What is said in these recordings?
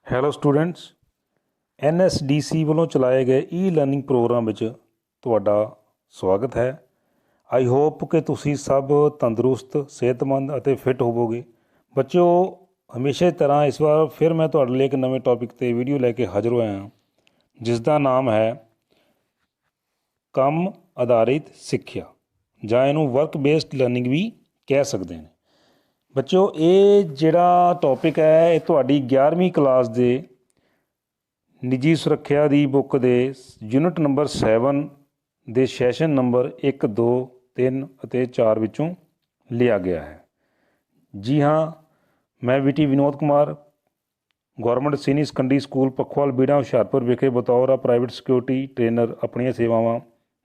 Hello students, NSDC ਵੱਲੋਂ ਚਲਾਏ ਗਏ ਈ-ਲਰਨਿੰਗ ਪ੍ਰੋਗਰਾਮ ਵਿੱਚ ਤੁਹਾਡਾ ਸਵਾਗਤ ਹੈ। ਆਈ ਹੋਪ ਕਿ ਤੁਸੀਂ ਸਭ ਤੰਦਰੁਸਤ, ਸਿਹਤਮੰਦ ਅਤੇ ਫਿੱਟ ਹੋਵੋਗੇ। ਬੱਚਿਓ, ਹਮੇਸ਼ਾ ਦੀ ਤਰ੍ਹਾਂ ਇਸ ਵਾਰ ਫਿਰ ਮੈਂ ਤੁਹਾਡੇ ਲਈ ਇੱਕ ਨਵੇਂ ਟੌਪਿਕ 'ਤੇ ਵੀਡੀਓ ਲੈ ਕੇ ਹਾਜ਼ਰ ਹੋਇਆ ਹਾਂ, ਜਿਸ ਦਾ ਨਾਮ ਹੈ ਕੰਮ ਆਧਾਰਿਤ ਸਿੱਖਿਆ, ਜਾਂ ਇਹਨੂੰ ਵਰਕ ਬੇਸਡ ਲਰਨਿੰਗ ਵੀ ਕਹਿ ਸਕਦੇ ਨੇ। ਬੱਚਿਓ, ਇਹ ਜਿਹੜਾ ਟੌਪਿਕ ਹੈ ਇਹ ਤੁਹਾਡੀ 11ਵੀਂ ਕਲਾਸ ਦੇ ਨਿੱਜੀ ਸੁਰੱਖਿਆ ਦੀ ਬੁੱਕ ਦੇ ਯੂਨਿਟ ਨੰਬਰ 7 ਦੇ ਸੈਸ਼ਨ ਨੰਬਰ 1, 2, 3 ਅਤੇ 4 ਵਿੱਚੋਂ ਲਿਆ ਗਿਆ ਹੈ। ਜੀ ਹਾਂ, ਮੈਂ VT Vinod Kumar, government senior secondary school Pakhowal Bira Hoshiarpur ਵਿਖੇ ਬਤੌਰ ਪ੍ਰਾਈਵੇਟ ਸਿਕਿਉਰਿਟੀ ਟ੍ਰੇਨਰ ਆਪਣੀਆਂ ਸੇਵਾਵਾਂ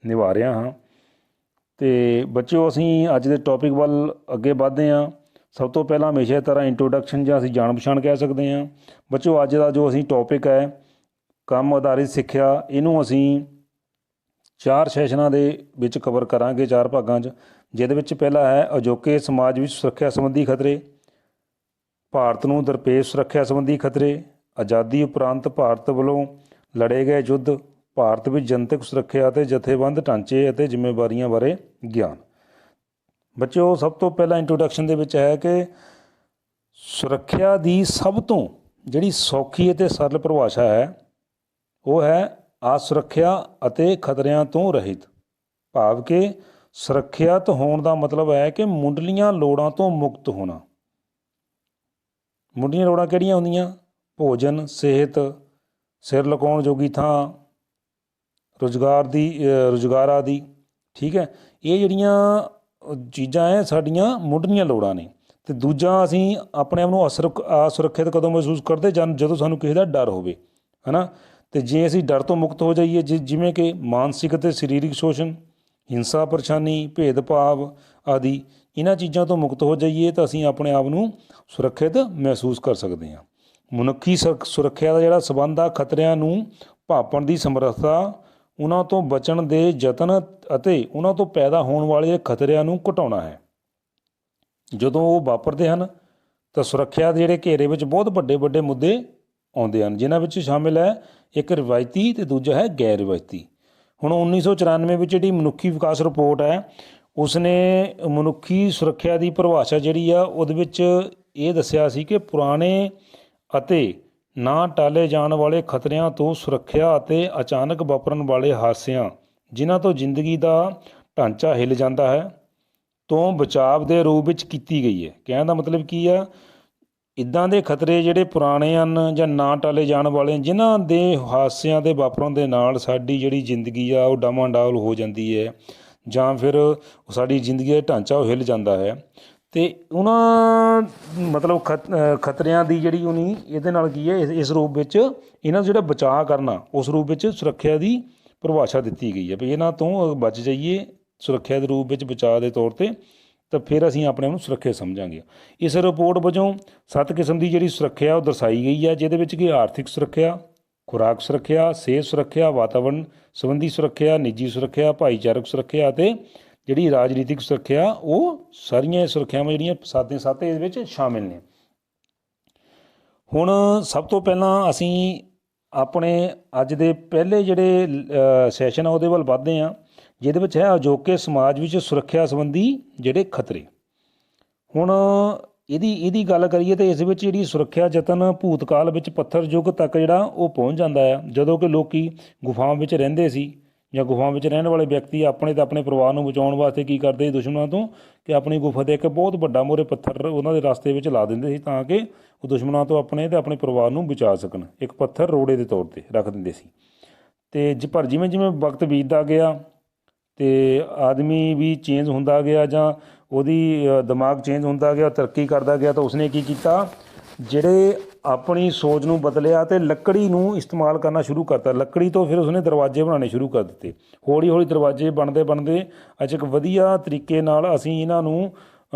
ਨਿਭਾ ਰਿਹਾ ਹਾਂ। ਅਤੇ ਬੱਚਿਓ, ਅਸੀਂ ਅੱਜ ਦੇ ਟੌਪਿਕ ਵੱਲ ਅੱਗੇ ਵੱਧਦੇ ਹਾਂ। ਸਭ ਤੋਂ ਪਹਿਲਾਂ ਹਮੇਸ਼ਾ ਦੀ ਤਰ੍ਹਾਂ ਇੰਟਰੋਡਕਸ਼ਨ ਜਾਂ ਅਸੀਂ ਜਾਣ ਪਛਾਣ ਕਹਿ ਸਕਦੇ ਹਾਂ। ਬੱਚਿਓ, ਅੱਜ ਦਾ ਜੋ ਅਸੀਂ ਟੌਪਿਕ ਹੈ ਕੰਮ ਆਧਾਰਿਤ ਸਿੱਖਿਆ, ਇਹਨੂੰ ਅਸੀਂ 4 ਸੈਸ਼ਨਾਂ ਦੇ ਵਿੱਚ ਕਵਰ ਕਰਾਂਗੇ, 4 ਭਾਗਾਂ 'ਚ। ਜਿਹਦੇ ਵਿੱਚ ਪਹਿਲਾ ਹੈ ਅਜੋਕੇ ਸਮਾਜ ਵਿੱਚ ਸੁਰੱਖਿਆ ਸੰਬੰਧੀ ਖਤਰੇ, ਭਾਰਤ ਨੂੰ ਦਰਪੇਸ਼ ਸੁਰੱਖਿਆ ਸੰਬੰਧੀ ਖਤਰੇ, ਆਜ਼ਾਦੀ ਉਪਰੰਤ ਭਾਰਤ ਵੱਲੋਂ ਲੜੇ ਗਏ ਯੁੱਧ, ਭਾਰਤ ਵਿੱਚ ਜਨਤਕ ਸੁਰੱਖਿਆ ਅਤੇ ਜਥੇਬੰਦ ਢਾਂਚੇ ਅਤੇ ਜ਼ਿੰਮੇਵਾਰੀਆਂ ਬਾਰੇ ਗਿਆਨ। ਬੱਚਿਓ, ਸਭ ਤੋਂ ਪਹਿਲਾਂ ਇੰਟਰੋਡਕਸ਼ਨ ਦੇ ਵਿੱਚ ਹੈ ਕਿ ਸੁਰੱਖਿਆ ਦੀ ਸਭ ਤੋਂ ਜਿਹੜੀ ਸੌਖੀ ਅਤੇ ਸਰਲ ਪਰਿਭਾਸ਼ਾ ਹੈ ਉਹ ਹੈ ਅਸੁਰੱਖਿਆ ਅਤੇ ਖਤਰਿਆਂ ਤੋਂ ਰਹਿਤ। ਭਾਵ ਕਿ ਸੁਰੱਖਿਅਤ ਹੋਣ ਦਾ ਮਤਲਬ ਹੈ ਕਿ ਮੁੱਢਲੀਆਂ ਲੋੜਾਂ ਤੋਂ ਮੁਕਤ ਹੋਣਾ। ਮੁੱਢਲੀਆਂ ਲੋੜਾਂ ਕਿਹੜੀਆਂ ਹੁੰਦੀਆਂ? ਭੋਜਨ, ਸਿਹਤ, ਸਿਰ ਲੁਕਾਉਣ ਜੋਗੀ ਥਾਂ, ਰੁਜ਼ਗਾਰ ਆਦਿ। ਠੀਕ ਹੈ, ਇਹ ਜਿਹੜੀਆਂ ਚੀਜ਼ਾਂ ਹੈ ਸਾਡੀਆਂ ਮੁੱਢਲੀਆਂ ਲੋੜਾਂ ਨੇ। ਅਤੇ ਦੂਜਾ, ਅਸੀਂ ਆਪਣੇ ਆਪ ਨੂੰ ਅਸੁਰੱਖਿਅਤ ਕਦੋਂ ਮਹਿਸੂਸ ਕਰਦੇ? ਜਦੋਂ ਸਾਨੂੰ ਕਿਸੇ ਦਾ ਡਰ ਹੋਵੇ, ਹੈ ਨਾ। ਅਤੇ ਜੇ ਅਸੀਂ ਡਰ ਤੋਂ ਮੁਕਤ ਹੋ ਜਾਈਏ, ਜਿਵੇਂ ਕਿ ਮਾਨਸਿਕ ਅਤੇ ਸਰੀਰਕ ਸ਼ੋਸ਼ਣ, ਹਿੰਸਾ, ਪਰੇਸ਼ਾਨੀ, ਭੇਦਭਾਵ ਆਦਿ, ਇਹਨਾਂ ਚੀਜ਼ਾਂ ਤੋਂ ਮੁਕਤ ਹੋ ਜਾਈਏ ਤਾਂ ਅਸੀਂ ਆਪਣੇ ਆਪ ਨੂੰ ਸੁਰੱਖਿਅਤ ਮਹਿਸੂਸ ਕਰ ਸਕਦੇ ਹਾਂ। ਮਨੁੱਖੀ ਸੁਰੱਖਿਆ ਦਾ ਜਿਹੜਾ ਸੰਬੰਧ ਆ ਖਤਰਿਆਂ ਨੂੰ ਭਾਂਪਣ ਦੀ ਸਮਰੱਥਾ, ਉਹਨਾਂ ਤੋਂ ਬਚਣ ਦੇ ਯਤਨ ਅਤੇ ਉਹਨਾਂ ਤੋਂ ਪੈਦਾ ਹੋਣ ਵਾਲੇ ਖਤਰਿਆਂ ਨੂੰ ਘਟਾਉਣਾ ਹੈ। ਜਦੋਂ ਉਹ ਵਾਪਰਦੇ ਹਨ ਤਾਂ ਸੁਰੱਖਿਆ ਦੇ ਜਿਹੜੇ ਘੇਰੇ ਵਿੱਚ ਬਹੁਤ ਵੱਡੇ ਵੱਡੇ ਮੁੱਦੇ ਆਉਂਦੇ ਹਨ, ਜਿਨ੍ਹਾਂ ਵਿੱਚ ਸ਼ਾਮਿਲ ਹੈ ਇੱਕ ਰਿਵਾਇਤੀ ਅਤੇ ਦੂਜਾ ਹੈ ਗੈਰ ਰਿਵਾਇਤੀ। ਹੁਣ 1994 ਵਿੱਚ ਜਿਹੜੀ ਮਨੁੱਖੀ ਵਿਕਾਸ ਰਿਪੋਰਟ ਹੈ, ਉਸਨੇ ਮਨੁੱਖੀ ਸੁਰੱਖਿਆ ਦੀ ਪਰਿਭਾਸ਼ਾ ਜਿਹੜੀ ਆ ਉਹਦੇ ਵਿੱਚ ਇਹ ਦੱਸਿਆ ਸੀ ਕਿ ਪੁਰਾਣੇ ਅਤੇ ਨਾ ਟਾਲੇ ਜਾਣ ਵਾਲੇ ਖਤਰਿਆਂ ਤੋਂ ਸੁਰੱਖਿਆ ਅਤੇ ਅਚਾਨਕ ਵਾਪਰਨ ਵਾਲੇ ਹਾਦਸਿਆਂ, ਜਿਨ੍ਹਾਂ ਤੋਂ ਜ਼ਿੰਦਗੀ ਦਾ ਢਾਂਚਾ ਹਿੱਲ ਜਾਂਦਾ ਹੈ, ਤੋਂ ਬਚਾਵ ਦੇ ਰੂਪ ਵਿੱਚ ਕੀਤੀ ਗਈ ਹੈ। ਕਹਿਣ ਦਾ ਮਤਲਬ ਕੀ ਆ? ਇੱਦਾਂ ਦੇ ਖਤਰੇ ਜਿਹੜੇ ਪੁਰਾਣੇ ਹਨ ਜਾਂ ਨਾ ਟਾਲੇ ਜਾਣ ਵਾਲੇ, ਜਿਨ੍ਹਾਂ ਦੇ ਹਾਦਸਿਆਂ ਦੇ ਵਾਪਰਨ ਦੇ ਨਾਲ ਸਾਡੀ ਜਿਹੜੀ ਜ਼ਿੰਦਗੀ ਆ ਉਹ ਡਾਵਾਂਡੋਲ ਹੋ ਜਾਂਦੀ ਹੈ, ਜਾਂ ਫਿਰ ਸਾਡੀ ਜ਼ਿੰਦਗੀ ਦਾ ਢਾਂਚਾ ਉਹ ਹਿੱਲ ਜਾਂਦਾ ਹੈ। ਅਤੇ ਉਹਨਾਂ ਮਤਲਬ ਖਤਰਿਆਂ ਦੀ ਜਿਹੜੀ ਉਹਨੀ ਇਹਦੇ ਨਾਲ ਕੀ ਹੈ, ਇਸ ਰੂਪ ਵਿੱਚ ਇਹਨਾਂ ਦਾ ਜਿਹੜਾ ਬਚਾਅ ਕਰਨਾ, ਉਸ ਰੂਪ ਵਿੱਚ ਸੁਰੱਖਿਆ ਦੀ ਪਰਿਭਾਸ਼ਾ ਦਿੱਤੀ ਗਈ ਹੈ ਵੀ ਇਹਨਾਂ ਤੋਂ ਬਚ ਜਾਈਏ ਸੁਰੱਖਿਆ ਦੇ ਰੂਪ ਵਿੱਚ, ਬਚਾਅ ਦੇ ਤੌਰ 'ਤੇ, ਤਾਂ ਫਿਰ ਅਸੀਂ ਆਪਣੇ ਆਪ ਨੂੰ ਸੁਰੱਖਿਅਤ ਸਮਝਾਂਗੇ। ਇਸ ਰਿਪੋਰਟ ਵਜੋਂ 7 ਕਿਸਮ ਦੀ ਜਿਹੜੀ ਸੁਰੱਖਿਆ ਉਹ ਦਰਸਾਈ ਗਈ ਹੈ, ਜਿਹਦੇ ਵਿੱਚ ਕਿ ਆਰਥਿਕ ਸੁਰੱਖਿਆ, ਖੁਰਾਕ ਸੁਰੱਖਿਆ, ਸਿਹਤ ਸੁਰੱਖਿਆ, ਵਾਤਾਵਰਣ ਸੰਬੰਧੀ ਸੁਰੱਖਿਆ, ਨਿੱਜੀ ਸੁਰੱਖਿਆ, ਭਾਈਚਾਰਕ ਸੁਰੱਖਿਆ ਅਤੇ ਜਿਹੜੀ ਰਾਜਨੀਤਿਕ ਸੁਰੱਖਿਆ, ਉਹ ਸਾਰੀਆਂ ਸੁਰੱਖਿਆਵਾਂ ਜਿਹੜੀਆਂ 7 ਇਹਦੇ ਵਿੱਚ ਸ਼ਾਮਿਲ ਨੇ। ਹੁਣ ਸਭ ਤੋਂ ਪਹਿਲਾਂ ਅਸੀਂ ਆਪਣੇ ਅੱਜ ਦੇ ਪਹਿਲੇ ਜਿਹੜੇ ਸੈਸ਼ਨ ਆ ਉਹਦੇ ਵੱਲ ਵੱਧਦੇ ਹਾਂ, ਜਿਹਦੇ ਵਿੱਚ ਹੈ ਅਜੋਕੇ ਸਮਾਜ ਵਿੱਚ ਸੁਰੱਖਿਆ ਸੰਬੰਧੀ ਜਿਹੜੇ ਖਤਰੇ। ਹੁਣ ਇਹਦੀ ਗੱਲ ਕਰੀਏ ਤਾਂ ਇਸ ਵਿੱਚ ਜਿਹੜੀ ਸੁਰੱਖਿਆ ਯਤਨ ਭੂਤਕਾਲ ਵਿੱਚ ਪੱਥਰ ਯੁੱਗ ਤੱਕ ਜਿਹੜਾ ਉਹ ਪਹੁੰਚ ਜਾਂਦਾ ਆ, ਜਦੋਂ ਕਿ ਲੋਕ ਗੁਫਾਵਾਂ ਵਿੱਚ ਰਹਿੰਦੇ ਸੀ, ਜਾਂ ਗੁਫਾਵਾਂ ਵਿੱਚ ਰਹਿਣ ਵਾਲੇ ਵਿਅਕਤੀ ਆਪਣੇ ਅਤੇ ਆਪਣੇ ਪਰਿਵਾਰ ਨੂੰ ਬਚਾਉਣ ਵਾਸਤੇ ਕੀ ਕਰਦੇ ਸੀ ਦੁਸ਼ਮਣਾਂ ਤੋਂ, ਕਿ ਆਪਣੀ ਗੁਫਾ ਦੇ ਇੱਕ ਬਹੁਤ ਵੱਡਾ ਮੂਹਰੇ ਪੱਥਰ ਉਹਨਾਂ ਦੇ ਰਸਤੇ ਵਿੱਚ ਲਾ ਦਿੰਦੇ ਸੀ, ਤਾਂ ਕਿ ਉਹ ਦੁਸ਼ਮਣਾਂ ਤੋਂ ਆਪਣੇ ਅਤੇ ਆਪਣੇ ਪਰਿਵਾਰ ਨੂੰ ਬਚਾ ਸਕਣ। ਇੱਕ ਪੱਥਰ ਰੋੜੇ ਦੇ ਤੌਰ 'ਤੇ ਰੱਖ ਦਿੰਦੇ ਸੀ। ਅਤੇ ਪਰ ਜਿਵੇਂ ਜਿਵੇਂ ਵਕਤ ਬੀਤਦਾ ਗਿਆ ਅਤੇ ਆਦਮੀ ਵੀ ਚੇਂਜ ਹੁੰਦਾ ਗਿਆ, ਜਾਂ ਉਹਦੀ ਦਿਮਾਗ ਚੇਂਜ ਹੁੰਦਾ ਗਿਆ, ਤਰੱਕੀ ਕਰਦਾ ਗਿਆ, ਤਾਂ ਉਸਨੇ ਕੀ ਕੀਤਾ, ਜਿਹੜੇ ਆਪਣੀ ਸੋਚ ਨੂੰ ਬਦਲਿਆ ਅਤੇ ਲੱਕੜੀ ਨੂੰ ਇਸਤੇਮਾਲ ਕਰਨਾ ਸ਼ੁਰੂ ਕਰਤਾ। ਲੱਕੜੀ ਤੋਂ ਫਿਰ ਉਸਨੇ ਦਰਵਾਜ਼ੇ ਬਣਾਉਣੇ ਸ਼ੁਰੂ ਕਰ ਦਿੱਤੇ। ਹੌਲੀ ਹੌਲੀ ਦਰਵਾਜ਼ੇ ਬਣਦੇ ਬਣਦੇ ਅੱਜ ਇੱਕ ਵਧੀਆ ਤਰੀਕੇ ਨਾਲ ਅਸੀਂ ਇਹਨਾਂ ਨੂੰ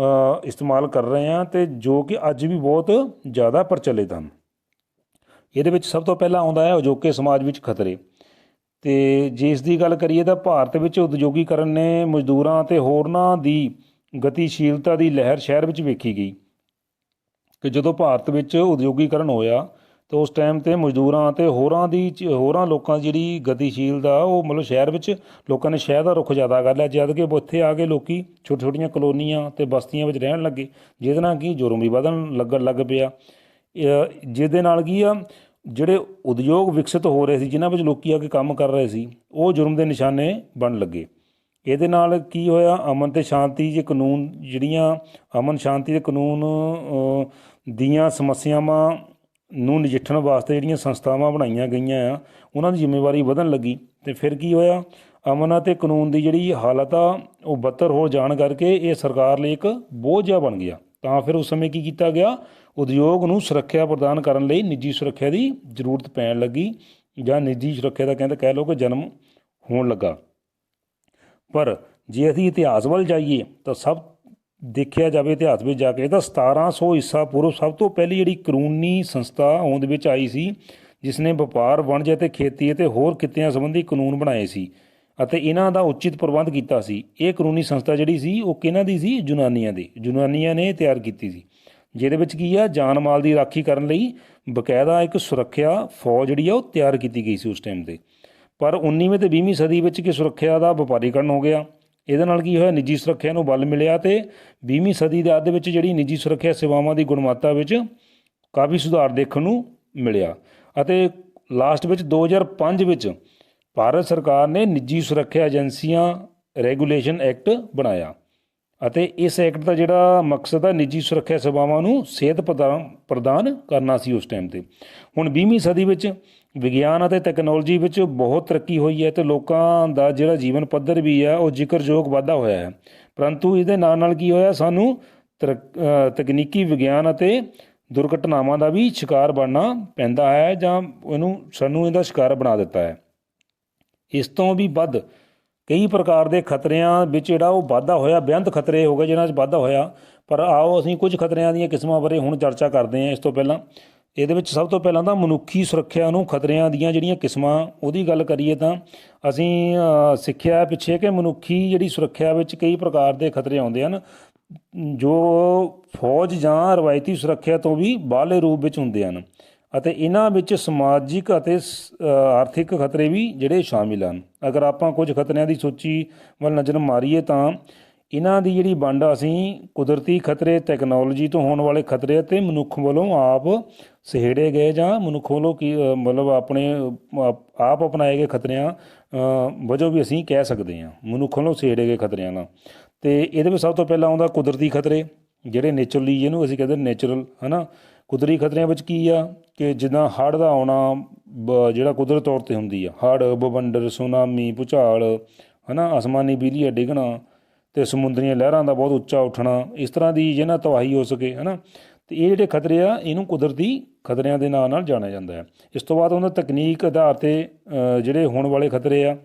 ਇਸਤੇਮਾਲ ਕਰ ਰਹੇ ਹਾਂ, ਅਤੇ ਜੋ ਕਿ ਅੱਜ ਵੀ ਬਹੁਤ ਜ਼ਿਆਦਾ ਪ੍ਰਚਲਿਤ ਹਨ। ਇਹਦੇ ਵਿੱਚ ਸਭ ਤੋਂ ਪਹਿਲਾਂ ਆਉਂਦਾ ਹੈ ਅਜੋਕੇ ਸਮਾਜ ਵਿੱਚ ਖਤਰੇ। ਅਤੇ ਜੇ ਇਸ ਦੀ ਗੱਲ ਕਰੀਏ ਤਾਂ ਭਾਰਤ ਵਿੱਚ ਉਦਯੋਗੀਕਰਨ ਨੇ ਮਜ਼ਦੂਰਾਂ ਅਤੇ ਹੋਰਨਾਂ ਦੀ ਗਤੀਸ਼ੀਲਤਾ ਦੀ ਲਹਿਰ ਸ਼ਹਿਰ ਵਿੱਚ ਵੇਖੀ ਗਈ, ਕਿ ਜਦੋਂ ਭਾਰਤ ਵਿੱਚ ਉਦਯੋਗੀਕਰਨ ਹੋਇਆ ਤੇ ਉਸ ਟਾਈਮ ਤੇ ਮਜ਼ਦੂਰਾਂ ਤੇ ਹੋਰਾਂ ਲੋਕਾਂ ਦੀ ਜਿਹੜੀ ਗਤੀਸ਼ੀਲਤਾ ਉਹ ਮਤਲਬ ਸ਼ਹਿਰ ਵਿੱਚ ਲੋਕਾਂ ਨੇ ਸ਼ਹਿਰ ਦਾ ਰੁੱਖ ਜ਼ਿਆਦਾ ਕਰ ਲਿਆ, ਜਦ ਕਿ ਉੱਥੇ ਆ ਕੇ ਲੋਕੀ ਛੋਟੀ ਛੋਟੀਆਂ ਕਲੋਨੀਆਂ ਤੇ ਬਸਤੀਆਂ ਵਿੱਚ ਰਹਿਣ ਲੱਗੇ, ਜਿਹਦੇ ਨਾਲ ਕੀ ਜੁਰਮ ਵੀ ਵਧਣ ਲੱਗ ਪਿਆ। ਜਿਹਦੇ ਨਾਲ ਕੀ ਆ ਜਿਹੜੇ ਉਦਯੋਗ ਵਿਕਸਿਤ ਹੋ ਰਹੇ ਸੀ, ਜਿਨ੍ਹਾਂ ਵਿੱਚ ਲੋਕੀ ਆ ਕੇ ਕੰਮ ਕਰ ਰਹੇ ਸੀ, ਉਹ ਜੁਰਮ ਦੇ ਨਿਸ਼ਾਨੇ ਬਣਨ ਲੱਗੇ। ਇਹਦੇ ਨਾਲ ਕੀ ਹੋਇਆ, ਅਮਨ ਤੇ ਸ਼ਾਂਤੀ ਦੇ ਕਾਨੂੰਨ ਦੀਆਂ ਸਮੱਸਿਆਵਾਂ ਨੂੰ ਨਜਿੱਠਣ ਵਾਸਤੇ ਜਿਹੜੀਆਂ ਸੰਸਥਾਵਾਂ ਬਣਾਈਆਂ ਗਈਆਂ ਆ, ਉਹਨਾਂ ਦੀ ਜ਼ਿੰਮੇਵਾਰੀ ਵਧਣ ਲੱਗੀ। ਅਤੇ ਫਿਰ ਕੀ ਹੋਇਆ, ਅਮਨ ਅਤੇ ਕਾਨੂੰਨ ਦੀ ਜਿਹੜੀ ਹਾਲਤ ਆ ਉਹ ਬੱਤਰ ਹੋ ਜਾਣ ਕਰਕੇ ਇਹ ਸਰਕਾਰ ਲਈ ਇੱਕ ਬੋਝ ਜਿਹਾ ਬਣ ਗਿਆ। ਤਾਂ ਫਿਰ ਉਸ ਸਮੇਂ ਕੀ ਕੀਤਾ ਗਿਆ, ਉਦਯੋਗ ਨੂੰ ਸੁਰੱਖਿਆ ਪ੍ਰਦਾਨ ਕਰਨ ਲਈ ਨਿੱਜੀ ਸੁਰੱਖਿਆ ਦੀ ਜ਼ਰੂਰਤ ਪੈਣ ਲੱਗੀ, ਜਾਂ ਨਿੱਜੀ ਸੁਰੱਖਿਆ ਦਾ ਕਹਿ ਲਓ ਕਿ ਜਨਮ ਹੋਣ ਲੱਗਾ। ਪਰ ਜੇ ਅਸੀਂ ਇਤਿਹਾਸ ਵੱਲ ਜਾਈਏ ਤਾਂ ਦੇਖਿਆ ਜਾਵੇ ਇਤਿਹਾਸ ਵਿੱਚ ਜਾ ਕੇ ਤਾਂ 1700 ਈਸਾ ਪੂਰਵ ਸਭ ਤੋਂ ਪਹਿਲੀ ਜਿਹੜੀ ਕਾਨੂੰਨੀ ਸੰਸਥਾ ਹੋਂਦ ਵਿੱਚ ਆਈ ਸੀ, ਜਿਸ ਨੇ ਵਪਾਰ, ਵਣਜ ਅਤੇ ਖੇਤੀ ਅਤੇ ਹੋਰ ਕਿੱਤਿਆਂ ਸੰਬੰਧੀ ਕਾਨੂੰਨ ਬਣਾਏ ਸੀ ਅਤੇ ਇਹਨਾਂ ਦਾ ਉਚਿਤ ਪ੍ਰਬੰਧ ਕੀਤਾ ਸੀ। ਇਹ ਕਾਨੂੰਨੀ ਸੰਸਥਾ ਜਿਹੜੀ ਸੀ ਉਹ ਕਿਹਨਾਂ ਦੀ ਸੀ, ਯੂਨਾਨੀਆਂ ਨੇ ਤਿਆਰ ਕੀਤੀ ਸੀ, ਜਿਹਦੇ ਵਿੱਚ ਕੀ ਆ, ਜਾਨ ਮਾਲ ਦੀ ਰਾਖੀ ਕਰਨ ਲਈ ਬਕਾਇਦਾ ਇੱਕ ਸੁਰੱਖਿਆ ਫੌਜ ਜਿਹੜੀ ਆ ਉਹ ਤਿਆਰ ਕੀਤੀ ਗਈ ਸੀ ਉਸ ਟਾਈਮ 'ਤੇ। ਪਰ 19ਵੀਂ ਅਤੇ 20ਵੀਂ ਸਦੀ ਵਿੱਚ ਕਿ ਸੁਰੱਖਿਆ ਦਾ ਵਪਾਰੀਕਰਨ ਹੋ ਗਿਆ। ਇਹਦੇ ਨਾਲ ਕੀ ਹੋਇਆ, ਨਿੱਜੀ ਸੁਰੱਖਿਆ ਨੂੰ ਬਲ ਮਿਲਿਆ ਅਤੇ 20ਵੀਂ ਸਦੀ ਦੇ ਅੱਧ ਵਿੱਚ ਜਿਹੜੀ ਨਿੱਜੀ ਸੁਰੱਖਿਆ ਸੇਵਾਵਾਂ ਦੀ ਗੁਣਵੱਤਾ ਵਿੱਚ ਕਾਫੀ ਸੁਧਾਰ ਦੇਖਣ ਨੂੰ ਮਿਲਿਆ। ਅਤੇ ਲਾਸਟ ਵਿੱਚ 2005 ਵਿੱਚ ਭਾਰਤ ਸਰਕਾਰ ਨੇ ਨਿੱਜੀ ਸੁਰੱਖਿਆ ਏਜੰਸੀਆਂ ਰੈਗੂਲੇਸ਼ਨ ਐਕਟ ਬਣਾਇਆ ਅਤੇ ਇਸ ਐਕਟ ਦਾ ਜਿਹੜਾ ਮਕਸਦ ਹੈ ਨਿੱਜੀ ਸੁਰੱਖਿਆ ਸੇਵਾਵਾਂ ਨੂੰ ਸੇਧ ਪ੍ਰਦਾਨ ਕਰਨਾ ਸੀ ਉਸ ਟਾਈਮ 'ਤੇ। ਹੁਣ 20ਵੀਂ ਸਦੀ ਵਿੱਚ ਵਿਗਿਆਨ ਅਤੇ ਤੈਕਨੋਲੋਜੀ ਵਿੱਚ ਬਹੁਤ ਤਰੱਕੀ ਹੋਈ ਹੈ ਅਤੇ ਲੋਕਾਂ ਦਾ ਜਿਹੜਾ ਜੀਵਨ ਪੱਧਰ ਵੀ ਹੈ ਉਹ ਜ਼ਿਕਰਯੋਗ ਵਾਧਾ ਹੋਇਆ ਹੈ। ਪਰੰਤੂ ਇਹਦੇ ਨਾਲ ਕੀ ਹੋਇਆ, ਸਾਨੂੰ ਤਕਨੀਕੀ ਵਿਗਿਆਨ ਅਤੇ ਦੁਰਘਟਨਾਵਾਂ ਦਾ ਵੀ ਸ਼ਿਕਾਰ ਬਣਨਾ ਪੈਂਦਾ ਹੈ, ਜਾਂ ਸਾਨੂੰ ਇਹਦਾ ਸ਼ਿਕਾਰ ਬਣਾ ਦਿੱਤਾ ਹੈ। ਇਸ ਤੋਂ ਵੀ ਵੱਧ ਕਈ ਪ੍ਰਕਾਰ ਦੇ ਖਤਰਿਆਂ ਵਿੱਚ ਜਿਹੜਾ ਉਹ ਵਾਧਾ ਹੋਇਆ, ਬੇਅੰਤ ਖਤਰੇ ਹੋ ਗਏ ਜਿਹਨਾਂ 'ਚ ਵਾਧਾ ਹੋਇਆ। ਪਰ ਆਓ ਅਸੀਂ ਕੁਝ ਖਤਰਿਆਂ ਦੀਆਂ ਕਿਸਮਾਂ ਬਾਰੇ ਹੁਣ ਚਰਚਾ ਕਰਦੇ ਹਾਂ। ਇਸ ਤੋਂ ਪਹਿਲਾਂ ਇਹਦੇ ਵਿੱਚ ਸਭ ਤੋਂ ਪਹਿਲਾਂ ਤਾਂ ਮਨੁੱਖੀ ਸੁਰੱਖਿਆ ਨੂੰ ਖਤਰਿਆਂ ਦੀਆਂ ਜਿਹੜੀਆਂ ਕਿਸਮਾਂ ਉਹਦੀ ਗੱਲ ਕਰੀਏ ਤਾਂ ਅਸੀਂ ਸਿੱਖਿਆ ਪਿੱਛੇ ਕਿ ਮਨੁੱਖੀ ਜਿਹੜੀ ਸੁਰੱਖਿਆ ਵਿੱਚ ਕਈ ਪ੍ਰਕਾਰ ਦੇ ਖਤਰੇ ਆਉਂਦੇ ਹਨ, ਜੋ ਫੌਜ ਜਾਂ ਰਵਾਇਤੀ ਸੁਰੱਖਿਆ ਤੋਂ ਵੀ ਬਾਹਰਲੇ ਰੂਪ ਵਿੱਚ ਹੁੰਦੇ ਹਨ, ਅਤੇ ਇਹਨਾਂ ਵਿੱਚ ਸਮਾਜਿਕ ਅਤੇ ਆਰਥਿਕ ਖਤਰੇ ਵੀ ਜਿਹੜੇ ਸ਼ਾਮਿਲ ਹਨ। ਅਗਰ ਆਪਾਂ ਕੁਝ ਖਤਰਿਆਂ ਦੀ ਸੂਚੀ ਵੱਲ ਨਜ਼ਰ ਮਾਰੀਏ ਤਾਂ ਇਹਨਾਂ ਦੀ ਜਿਹੜੀ ਵੰਡ ਅਸੀਂ ਕੁਦਰਤੀ ਖਤਰੇ, ਟੈਕਨੋਲੋਜੀ ਤੋਂ ਹੋਣ ਵਾਲੇ ਖਤਰੇ ਅਤੇ ਮਨੁੱਖ ਵੱਲੋਂ ਆਪ ਸਹੇੜੇ ਗਏ ਜਾਂ ਮਨੁੱਖ ਵੱਲੋਂ ਮਤਲਬ ਆਪਣੇ ਆਪ ਅਪਣਾਏ ਗਏ ਖਤਰਿਆਂ ਵਜੋਂ ਵੀ ਅਸੀਂ ਕਹਿ ਸਕਦੇ ਹਾਂ, ਮਨੁੱਖ ਵੱਲੋਂ ਸਹੇੜੇ ਗਏ ਖਤਰਿਆਂ ਨਾਲ। ਅਤੇ ਇਹਦੇ ਵਿੱਚ ਸਭ ਤੋਂ ਪਹਿਲਾਂ ਆਉਂਦਾ ਕੁਦਰਤੀ ਖਤਰੇ, ਜਿਹੜੇ ਨੇਚਰਲੀ, ਜਿਹਨੂੰ ਅਸੀਂ ਕਹਿੰਦੇ ਨੇਚਰਲ, ਹੈ ਨਾ। ਕੁਦਰਤੀ ਖਤਰਿਆਂ ਵਿੱਚ ਕੀ ਆ ਕਿ ਜਿੱਦਾਂ ਹੜ੍ਹ ਦਾ ਆਉਣਾ, ਜਿਹੜਾ ਕੁਦਰਤ ਤੌਰ 'ਤੇ ਹੁੰਦੀ ਆ, ਹੜ੍ਹ, ਬਵੰਡਰ, ਸੁਨਾਮੀ, ਭੂਚਾਲ, ਹੈ ਨਾ, ਅਸਮਾਨੀ ਬਿਜਲੀ ਡਿੱਗਣਾ ਅਤੇ ਸਮੁੰਦਰੀਆਂ ਲਹਿਰਾਂ ਦਾ ਬਹੁਤ ਉੱਚਾ ਉੱਠਣਾ, ਇਸ ਤਰ੍ਹਾਂ ਦੀ ਜਿਹਨਾਂ ਤਬਾਹੀ ਹੋ ਸਕੇ, ਹੈ ਨਾ। ਅਤੇ ਇਹ ਜਿਹੜੇ ਖਤਰੇ ਆ ਇਹਨੂੰ ਕੁਦਰਤੀ ਖਤਰਿਆਂ ਦੇ ਨਾਂ ਨਾਲ ਜਾਣਿਆ ਜਾਂਦਾ ਹੈ। ਇਸ ਤੋਂ ਬਾਅਦ ਉਹਨਾਂ ਤਕਨੀਕ ਆਧਾਰ 'ਤੇ ਜਿਹੜੇ ਹੋਣ ਵਾਲੇ ਖਤਰੇ ਆ,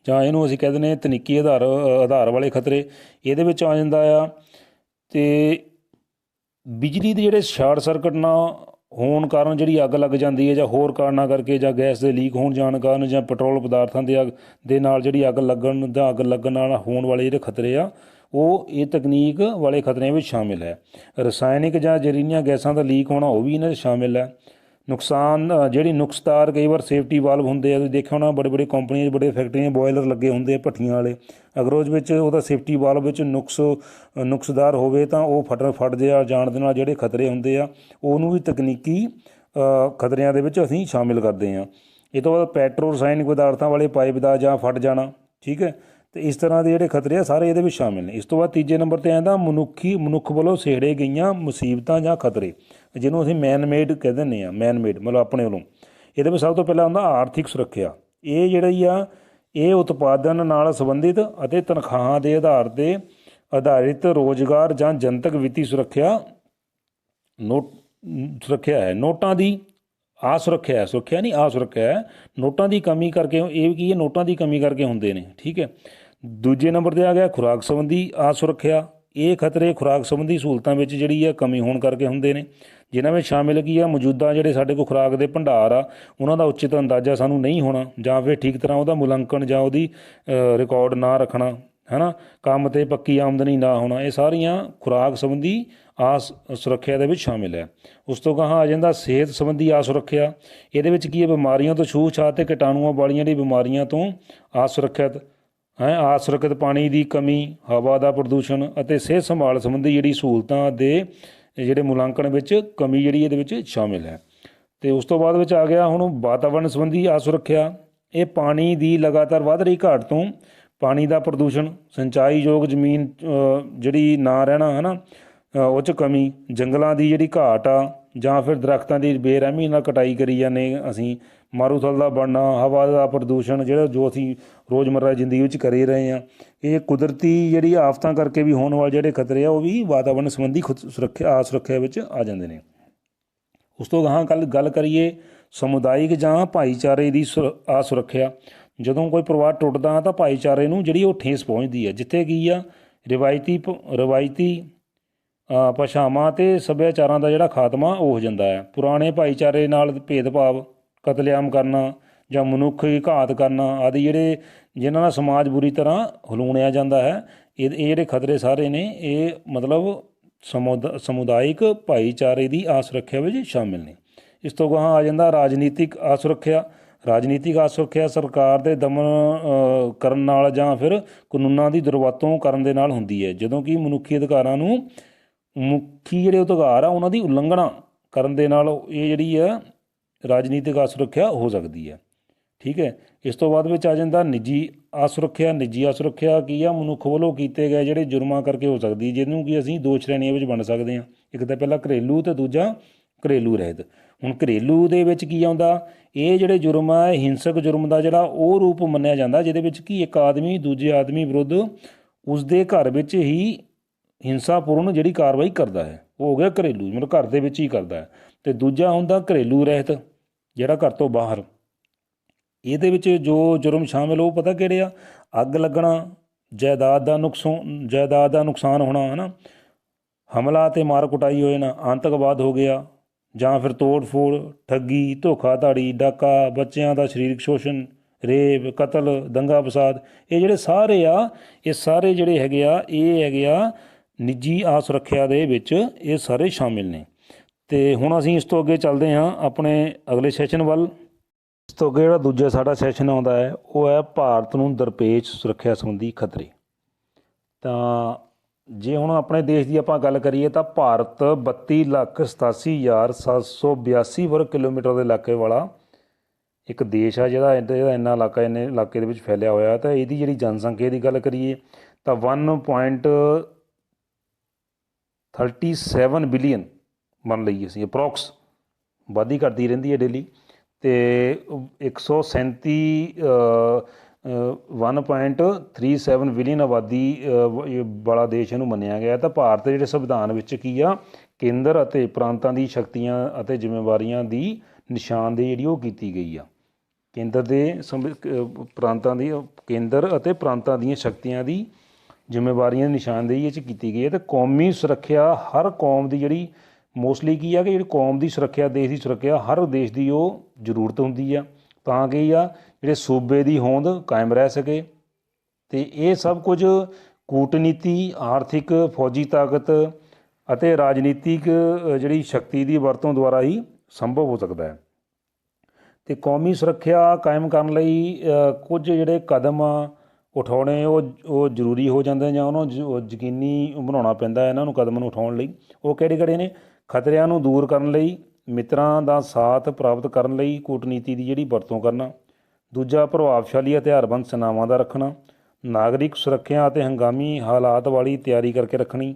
ਜਾਂ ਇਹਨੂੰ ਅਸੀਂ ਕਹਿ ਦਿੰਦੇ ਹਾਂ ਤਕਨੀਕੀ ਆਧਾਰ ਵਾਲੇ ਖਤਰੇ। ਇਹਦੇ ਵਿੱਚ ਆ ਜਾਂਦਾ ਆ ਅਤੇ ਬਿਜਲੀ ਦੇ ਜਿਹੜੇ ਸ਼ਾਰਟ ਸਰਕਟ ਨਾ ਹੋਣ ਕਾਰਨ ਜਿਹੜੀ ਅੱਗ ਲੱਗ ਜਾਂਦੀ ਹੈ, ਜਾਂ ਹੋਰ ਕਾਰਨਾਂ ਕਰਕੇ, ਜਾਂ ਗੈਸ ਦੇ ਲੀਕ ਹੋਣ ਜਾਣ ਕਾਰਨ, ਜਾਂ ਪੈਟਰੋਲ ਪਦਾਰਥਾਂ ਦੇ ਨਾਲ ਜਿਹੜੀ ਅੱਗ ਲੱਗਣ ਨਾਲ ਹੋਣ ਵਾਲੇ ਜਿਹੜੇ ਖਤਰੇ ਆ, ਉਹ ਇਹ ਤਕਨੀਕ ਵਾਲੇ ਖਤਰਿਆਂ ਵਿੱਚ ਸ਼ਾਮਿਲ ਹੈ। ਰਸਾਇਣਿਕ ਜਾਂ ਜ਼ਹਿਰੀਲੀਆਂ ਗੈਸਾਂ ਦਾ ਲੀਕ ਹੋਣਾ ਉਹ ਵੀ ਇਹਨਾਂ 'ਚ ਸ਼ਾਮਿਲ ਹੈ। ਨੁਕਸਾਨ, ਜਿਹੜੀ ਨੁਕਸਦਾਰ ਕਈ ਵਾਰ ਸੇਫਟੀ ਵਾਲਵ ਹੁੰਦੇ ਆ, ਤੁਸੀਂ ਦੇਖਿਆ ਹੋਣਾ ਬੜੇ ਕੰਪਨੀਆਂ 'ਚ, ਬੜੇ ਫੈਕਟਰੀਆਂ ਬੋਇਲਰ ਲੱਗੇ ਹੁੰਦੇ ਆ ਭੱਠੀਆਂ ਵਾਲੇ, ਅਗਰ ਉਸ ਵਿੱਚ ਉਹਦਾ ਸੇਫਟੀ ਵਾਲਵ ਵਿੱਚ ਨੁਕਸਦਾਰ ਹੋਵੇ ਤਾਂ ਉਹ ਫਟ ਜਾਣ ਦੇ ਨਾਲ ਜਿਹੜੇ ਖਤਰੇ ਹੁੰਦੇ ਆ ਉਹਨੂੰ ਵੀ ਤਕਨੀਕੀ ਖਤਰਿਆਂ ਦੇ ਵਿੱਚ ਅਸੀਂ ਸ਼ਾਮਿਲ ਕਰਦੇ ਹਾਂ। ਇਹ ਤੋਂ ਬਾਅਦ ਪੈਟਰੋ ਰਸਾਇਣਿਕ ਪਦਾਰਥਾਂ ਵਾਲੇ ਪਾਈਪ ਦਾ ਜਾਂ ਫਟ ਜਾਣਾ, ਠੀਕ ਹੈ। ਅਤੇ ਇਸ ਤਰ੍ਹਾਂ ਦੇ ਜਿਹੜੇ ਖਤਰੇ ਆ ਸਾਰੇ ਇਹਦੇ ਵਿੱਚ ਸ਼ਾਮਿਲ ਨੇ। ਇਸ ਤੋਂ ਬਾਅਦ ਤੀਜੇ ਨੰਬਰ 'ਤੇ ਆਉਂਦਾ ਮਨੁੱਖ ਵੱਲੋਂ ਸਹੇੜੇ ਗਈਆਂ ਮੁਸੀਬਤਾਂ ਜਾਂ ਖਤਰੇ, ਜਿਹਨੂੰ ਅਸੀਂ ਮੈਨ ਮੇਡ ਕਹਿ ਦਿੰਦੇ ਹਾਂ, ਮਤਲਬ ਆਪਣੇ ਵੱਲੋਂ। ਇਹਦੇ ਵਿੱਚ ਸਭ ਤੋਂ ਪਹਿਲਾਂ ਆਉਂਦਾ ਆਰਥਿਕ ਸੁਰੱਖਿਆ। ਇਹ ਜਿਹੜੀ ਆ ਇਹ ਉਤਪਾਦਨ ਨਾਲ ਸੰਬੰਧਿਤ ਅਤੇ ਤਨਖਾਹਾਂ ਦੇ ਆਧਾਰ 'ਤੇ ਆਧਾਰਿਤ ਰੋਜ਼ਗਾਰ ਜਾਂ ਜਨਤਕ ਵਿੱਤੀ ਸੁਰੱਖਿਆ ਹੈ। ਨੋਟਾਂ ਦੀ ਸੁਰੱਖਿਆ ਹੈ। ਨੋਟਾਂ ਦੀ ਕਮੀ ਕਰਕੇ ਇਹ ਕੀ ਹੈ, ਨੋਟਾਂ ਦੀ ਕਮੀ ਕਰਕੇ ਹੁੰਦੇ ਨੇ, ਠੀਕ ਹੈ। ਦੂਜੇ ਨੰਬਰ 'ਤੇ ਆ ਗਿਆ ਖੁਰਾਕ ਸੰਬੰਧੀ ਸੁਰੱਖਿਆ। ਇਹ ਖਤਰੇ ਖੁਰਾਕ ਸੰਬੰਧੀ ਸਹੂਲਤਾਂ ਵਿੱਚ ਜਿਹੜੀ ਆ ਕਮੀ ਹੋਣ ਕਰਕੇ ਹੁੰਦੇ ਨੇ, ਜਿਨ੍ਹਾਂ ਵਿੱਚ ਸ਼ਾਮਿਲ ਕੀ ਆ, ਮੌਜੂਦਾ ਜਿਹੜੇ ਸਾਡੇ ਕੋਲ ਖੁਰਾਕ ਦੇ ਭੰਡਾਰ ਆ ਉਹਨਾਂ ਦਾ ਉਚਿਤ ਅੰਦਾਜ਼ਾ ਸਾਨੂੰ ਨਹੀਂ ਹੋਣਾ, ਜਾਂ ਫਿਰ ਠੀਕ ਤਰ੍ਹਾਂ ਉਹਦਾ ਮੁਲਾਂਕਣ ਜਾਂ ਉਹਦੀ ਰਿਕਾਰਡ ਨਾ ਰੱਖਣਾ, ਹੈ ਨਾ, ਕੰਮ 'ਤੇ ਪੱਕੀ ਆਮਦਨੀ ਨਾ ਹੋਣਾ, ਇਹ ਸਾਰੀਆਂ ਖੁਰਾਕ ਸੰਬੰਧੀ ਆਸ ਸੁਰੱਖਿਆ ਦੇ ਵਿੱਚ ਸ਼ਾਮਿਲ ਹੈ। ਉਸ ਤੋਂ ਗਾਹਾਂ ਆ ਜਾਂਦਾ ਸਿਹਤ ਸੰਬੰਧੀ ਸੁਰੱਖਿਆ। ਇਹਦੇ ਵਿੱਚ ਕੀ ਹੈ, ਬਿਮਾਰੀਆਂ ਤੋਂ ਛੂਤ-ਛਾਤ ਅਤੇ ਕੀਟਾਣੂਆਂ ਵਾਲੀਆਂ ਜਿਹੜੀ ਬਿਮਾਰੀਆਂ ਤੋਂ ਸੁਰੱਖਿਅਤ ਸੁਰੱਖਿਅਤ ਪਾਣੀ ਦੀ ਕਮੀ, ਹਵਾ ਦਾ ਪ੍ਰਦੂਸ਼ਣ ਅਤੇ ਸਿਹਤ ਸੰਭਾਲ ਸੰਬੰਧੀ ਜਿਹੜੀ ਸਹੂਲਤਾਂ ਦੇ ਜਿਹੜੇ ਮੁਲਾਂਕਣ ਵਿੱਚ ਕਮੀ ਜਿਹੜੀ ਇਹਦੇ ਵਿੱਚ ਸ਼ਾਮਿਲ ਹੈ। ਅਤੇ ਉਸ ਤੋਂ ਬਾਅਦ ਵਿੱਚ ਆ ਗਿਆ ਹੁਣ ਵਾਤਾਵਰਣ ਸੰਬੰਧੀ ਸੁਰੱਖਿਆ। ਇਹ ਪਾਣੀ ਦੀ ਲਗਾਤਾਰ ਵੱਧ ਰਹੀ ਘਾਟ ਤੋਂ ਪਾਣੀ ਦਾ ਪ੍ਰਦੂਸ਼ਣ, ਸਿੰਚਾਈਯੋਗ ਜ਼ਮੀਨ ਜਿਹੜੀ ਨਾ ਰਹਿਣਾ, ਹੈ ਨਾ, ਉਹ 'ਚ ਕਮੀ, ਜੰਗਲਾਂ ਦੀ ਜਿਹੜੀ ਘਾਟ ਆ, ਜਾਂ ਫਿਰ ਦਰੱਖਤਾਂ ਦੀ ਬੇਰਹਿਮੀ ਨਾਲ ਕਟਾਈ ਕਰੀ ਜਾਂਦੇ ਅਸੀਂ, ਮਾਰੂਥਲ ਦਾ ਬਣਨਾ, ਹਵਾ ਦਾ ਪ੍ਰਦੂਸ਼ਣ ਜਿਹੜਾ ਜੋ ਅਸੀਂ ਰੋਜ਼ਮर्रा ਜ਼ਿੰਦਗੀ ਵਿੱਚ ਕਰ ਹੀ ਰਹੇ ਹਾਂ। ਇਹ ਕੁਦਰਤੀ ਜਿਹੜੀ ਆਫਤਾਂ ਕਰਕੇ ਵੀ ਹੋਣ ਵਾਲੇ ਜਿਹੜੇ ਖਤਰੇ ਆ ਉਹ ਵੀ ਵਾਤਾਵਰਣ ਸੰਬੰਧੀ ਸੁਰੱਖਿਆ ਵਿੱਚ ਆ ਜਾਂਦੇ ਨੇ। ਉਸ ਤੋਂ ਗਾਹਾਂ ਗੱਲ ਕਰੀਏ ਸਮੁਦਾਇਕ ਜਾਂ ਭਾਈਚਾਰੇ ਦੀ ਸੁਰੱਖਿਆ। ਜਦੋਂ ਕੋਈ ਪਰਿਵਾਰ ਟੁੱਟਦਾ ਤਾਂ ਭਾਈਚਾਰੇ ਨੂੰ ਜਿਹੜੀ ਉਹ ਠੇਸ ਪਹੁੰਚਦੀ ਹੈ, ਜਿੱਥੇ ਕੀ ਆ ਰਵਾਇਤੀ ਭਾਸ਼ਾਵਾਂ ਅਤੇ ਸੱਭਿਆਚਾਰਾਂ ਦਾ ਜਿਹੜਾ ਖਾਤਮਾ ਉਹ ਹੋ ਜਾਂਦਾ ਹੈ। ਪੁਰਾਣੇ ਭਾਈਚਾਰੇ ਨਾਲ ਭੇਦਭਾਵ, ਕਤਲੇਆਮ ਕਰਨਾ ਜਾਂ ਮਨੁੱਖੀ ਘਾਤ ਕਰਨਾ ਆਦਿ ਜਿਹੜੇ ਜਿਨ੍ਹਾਂ ਨਾਲ ਸਮਾਜ ਬੁਰੀ ਤਰ੍ਹਾਂ ਹਲੂਣਿਆ ਜਾਂਦਾ ਹੈ, ਇਹ ਜਿਹੜੇ ਖਤਰੇ ਸਾਰੇ ਨੇ ਇਹ ਮਤਲਬ ਸਮੁਦਾਇਕ ਭਾਈਚਾਰੇ ਦੀ ਸੁਰੱਖਿਆ ਵਿੱਚ ਸ਼ਾਮਿਲ ਨੇ। ਇਸ ਤੋਂ ਗਾਹਾਂ ਆ ਜਾਂਦਾ ਰਾਜਨੀਤਿਕ ਸੁਰੱਖਿਆ। ਰਾਜਨੀਤਿਕ ਸੁਰੱਖਿਆ ਸਰਕਾਰ ਦੇ ਦਮਨ ਕਰਨ ਨਾਲ ਜਾਂ ਫਿਰ ਕਾਨੂੰਨਾਂ ਦੀ ਦੁਰਵਰਤੋਂ ਕਰਨ ਦੇ ਨਾਲ ਹੁੰਦੀ ਹੈ, ਜਦੋਂ ਕਿ ਮਨੁੱਖੀ ਅਧਿਕਾਰਾਂ ਨੂੰ ਮੁੱਖੀ ਜਿਹੜੇ ਅਧਿਕਾਰ ਆ ਉਹਨਾਂ ਦੀ ਉਲੰਘਣਾ ਕਰਨ ਦੇ ਨਾਲ ਇਹ ਜਿਹੜੀ ਆ ਰਾਜਨੀਤਿਕ ਸੁਰੱਖਿਆ ਹੋ ਸਕਦੀ ਹੈ। ਠੀਕ ਹੈ। ਇਸ ਤੋਂ ਬਾਅਦ ਵਿੱਚ ਆ ਜਾਂਦਾ ਨਿੱਜੀ ਸੁਰੱਖਿਆ। ਨਿੱਜੀ ਸੁਰੱਖਿਆ ਕੀ ਆ, ਮਨੁੱਖ ਵੱਲੋਂ ਕੀਤੇ ਗਏ ਜਿਹੜੇ ਜੁਰਮਾਂ ਕਰਕੇ ਹੋ ਸਕਦੀ, ਜਿਹਨੂੰ ਕਿ ਅਸੀਂ ਦੋ ਸ਼੍ਰੇਣੀਆਂ ਵਿੱਚ ਵੰਡ ਸਕਦੇ ਹਾਂ। ਇੱਕ ਤਾਂ ਪਹਿਲਾਂ ਘਰੇਲੂ ਅਤੇ ਦੂਜਾ ਘਰੇਲੂ ਰਹਿਤ। ਹੁਣ ਘਰੇਲੂ ਦੇ ਵਿੱਚ ਕੀ ਆਉਂਦਾ, ਇਹ ਜਿਹੜੇ ਜੁਰਮ ਆ ਹਿੰਸਕ ਜੁਰਮ ਦਾ ਜਿਹੜਾ ਉਹ ਰੂਪ ਮੰਨਿਆ ਜਾਂਦਾ, ਜਿਹਦੇ ਵਿੱਚ ਕਿ ਇੱਕ ਆਦਮੀ ਦੂਜੇ ਆਦਮੀ ਵਿਰੁੱਧ ਉਸਦੇ ਘਰ ਵਿੱਚ ਹੀ ਹਿੰਸਾਪੂਰਨ ਜਿਹੜੀ ਕਾਰਵਾਈ ਕਰਦਾ ਹੈ, ਉਹ ਹੋ ਗਿਆ ਘਰੇਲੂ, ਮਤਲਬ ਘਰ ਦੇ ਵਿੱਚ ਹੀ ਕਰਦਾ ਹੈ। ਅਤੇ ਦੂਜਾ ਹੁੰਦਾ ਘਰੇਲੂ ਰਹਿਤ, ਜਿਹੜਾ ਘਰ ਤੋਂ ਬਾਹਰ। ਇਹਦੇ ਵਿੱਚ ਜੋ ਜੁਰਮ ਸ਼ਾਮਿਲ ਉਹ ਪਤਾ ਕਿਹੜੇ ਆ, ਅੱਗ ਲੱਗਣਾ, ਜਾਇਦਾਦ ਦਾ ਨੁਕਸਾਨ ਹੋਣਾ, ਹੈ ਨਾ, ਹਮਲਾ ਅਤੇ ਮਾਰ ਕੁਟਾਈ ਹੋ ਜਾਣਾ, ਆਤੰਕਵਾਦ ਹੋ ਗਿਆ, ਜਾਂ ਫਿਰ ਤੋੜ ਫੋੜ, ਠੱਗੀ, ਧੋਖਾਧੜੀ, ਡਾਕਾ, ਬੱਚਿਆਂ ਦਾ ਸਰੀਰਕ ਸ਼ੋਸ਼ਣ, ਰੇਪ, ਕਤਲ, ਦੰਗਾ ਫਸਾਦ, ਇਹ ਜਿਹੜੇ ਸਾਰੇ ਆ ਇਹ ਸਾਰੇ ਜਿਹੜੇ ਹੈਗੇ ਆ ਇਹ ਹੈਗੇ ਆ ਨਿੱਜੀ ਸੁਰੱਖਿਆ ਦੇ ਵਿੱਚ ਇਹ ਸਾਰੇ ਸ਼ਾਮਿਲ ਨੇ। ਅਤੇ ਹੁਣ ਅਸੀਂ ਇਸ ਤੋਂ ਅੱਗੇ ਚੱਲਦੇ ਹਾਂ ਆਪਣੇ ਅਗਲੇ ਸੈਸ਼ਨ ਵੱਲ। ਇਸ ਤੋਂ ਅੱਗੇ ਜਿਹੜਾ ਦੂਜਾ ਸਾਡਾ ਸੈਸ਼ਨ ਆਉਂਦਾ ਹੈ ਉਹ ਹੈ ਭਾਰਤ ਨੂੰ ਦਰਪੇਸ਼ ਸੁਰੱਖਿਆ ਸੰਬੰਧੀ ਖਤਰੇ। ਤਾਂ ਜੇ ਹੁਣ ਆਪਣੇ ਦੇਸ਼ ਦੀ ਆਪਾਂ ਗੱਲ ਕਰੀਏ ਤਾਂ ਭਾਰਤ 32,87,782 ਵਰਗ ਕਿਲੋਮੀਟਰ ਦੇ ਇਲਾਕੇ ਵਾਲਾ ਇੱਕ ਦੇਸ਼ ਆ, ਜਿਹਦਾ ਇੰਨਾ ਇਲਾਕਾ ਇੰਨੇ ਇਲਾਕੇ ਦੇ ਵਿੱਚ ਫੈਲਿਆ ਹੋਇਆ। ਤਾਂ ਇਹਦੀ ਜਿਹੜੀ ਜਨਸੰਖਿਆ ਦੀ ਗੱਲ ਕਰੀਏ ਤਾਂ 1.37 ਬਿਲੀਅਨ ਮੰਨ ਲਈਏ ਅਸੀਂ, ਅਪਰੋਕਸ, ਵੱਧਦੀ ਘਟਦੀ ਰਹਿੰਦੀ ਹੈ ਡੇਲੀ। ਅਤੇ 1.37 ਬਿਲੀਅਨ ਆਬਾਦੀ ਵਾਲਾ ਦੇਸ਼ ਇਹਨੂੰ ਮੰਨਿਆ ਗਿਆ। ਤਾਂ ਭਾਰਤ ਦੇ ਜਿਹੜੇ ਸੰਵਿਧਾਨ ਵਿੱਚ ਕੀ ਆ, ਕੇਂਦਰ ਅਤੇ ਪ੍ਰਾਂਤਾਂ ਦੀ ਸ਼ਕਤੀਆਂ ਅਤੇ ਜ਼ਿੰਮੇਵਾਰੀਆਂ ਦੀ ਨਿਸ਼ਾਨਦੇਹੀ ਜਿਹੜੀ ਉਹ ਕੀਤੀ ਗਈ ਆ। ਕੇਂਦਰ ਅਤੇ ਪ੍ਰਾਂਤਾਂ ਦੀਆਂ ਸ਼ਕਤੀਆਂ ਦੀ ਜ਼ਿੰਮੇਵਾਰੀਆਂ ਦੀ ਨਿਸ਼ਾਨਦੇਹੀ ਇਹ 'ਚ ਕੀਤੀ ਗਈ ਹੈ। ਅਤੇ ਕੌਮੀ ਸੁਰੱਖਿਆ ਹਰ ਕੌਮ ਦੀ ਜਿਹੜੀ ਮੋਸਟਲੀ ਕੀ ਆ ਕਿ ਜਿਹੜੀ ਕੌਮ ਦੀ ਸੁਰੱਖਿਆ, ਦੇਸ਼ ਦੀ ਸੁਰੱਖਿਆ ਹਰ ਦੇਸ਼ ਦੀ ਉਹ ਜ਼ਰੂਰਤ ਹੁੰਦੀ ਆ, ਤਾਂ ਕਿ ਆ ਜਿਹੜੇ ਸੂਬੇ ਦੀ ਹੋਂਦ ਕਾਇਮ ਰਹਿ ਸਕੇ। ਅਤੇ ਇਹ ਸਭ ਕੁਝ ਕੂਟਨੀਤੀ, ਆਰਥਿਕ, ਫੌਜੀ ਤਾਕਤ ਅਤੇ ਰਾਜਨੀਤਿਕ ਜਿਹੜੀ ਸ਼ਕਤੀ ਦੀ ਵਰਤੋਂ ਦੁਆਰਾ ਹੀ ਸੰਭਵ ਹੋ ਸਕਦਾ ਹੈ। ਅਤੇ ਕੌਮੀ ਸੁਰੱਖਿਆ ਕਾਇਮ ਕਰਨ ਲਈ ਕੁਝ ਜਿਹੜੇ ਕਦਮ ਉਠਾਉਣੇ ਉਹ ਜ਼ਰੂਰੀ ਹੋ ਜਾਂਦੇ, ਜਾਂ ਉਹਨੂੰ ਯਕੀਨੀ ਬਣਾਉਣਾ ਪੈਂਦਾ ਇਹਨਾਂ ਨੂੰ ਕਦਮ ਨੂੰ ਉਠਾਉਣ ਲਈ। ਉਹ ਕਿਹੜੇ ਨੇ, ਖਤਰਿਆਂ ਨੂੰ ਦੂਰ ਕਰਨ ਲਈ ਮਿੱਤਰਾਂ ਦਾ ਸਾਥ ਪ੍ਰਾਪਤ ਕਰਨ ਲਈ ਕੂਟਨੀਤੀ ਦੀ ਜਿਹੜੀ ਵਰਤੋਂ ਕਰਨਾ। ਦੂਜਾ, ਪ੍ਰਭਾਵਸ਼ਾਲੀ ਹਥਿਆਰਬੰਦ ਸੈਨਾਵਾਂ ਦਾ ਰੱਖਣਾ। ਨਾਗਰਿਕ ਸੁਰੱਖਿਆ ਅਤੇ ਹੰਗਾਮੀ ਹਾਲਾਤ ਵਾਲੀ ਤਿਆਰੀ ਕਰਕੇ ਰੱਖਣੀ।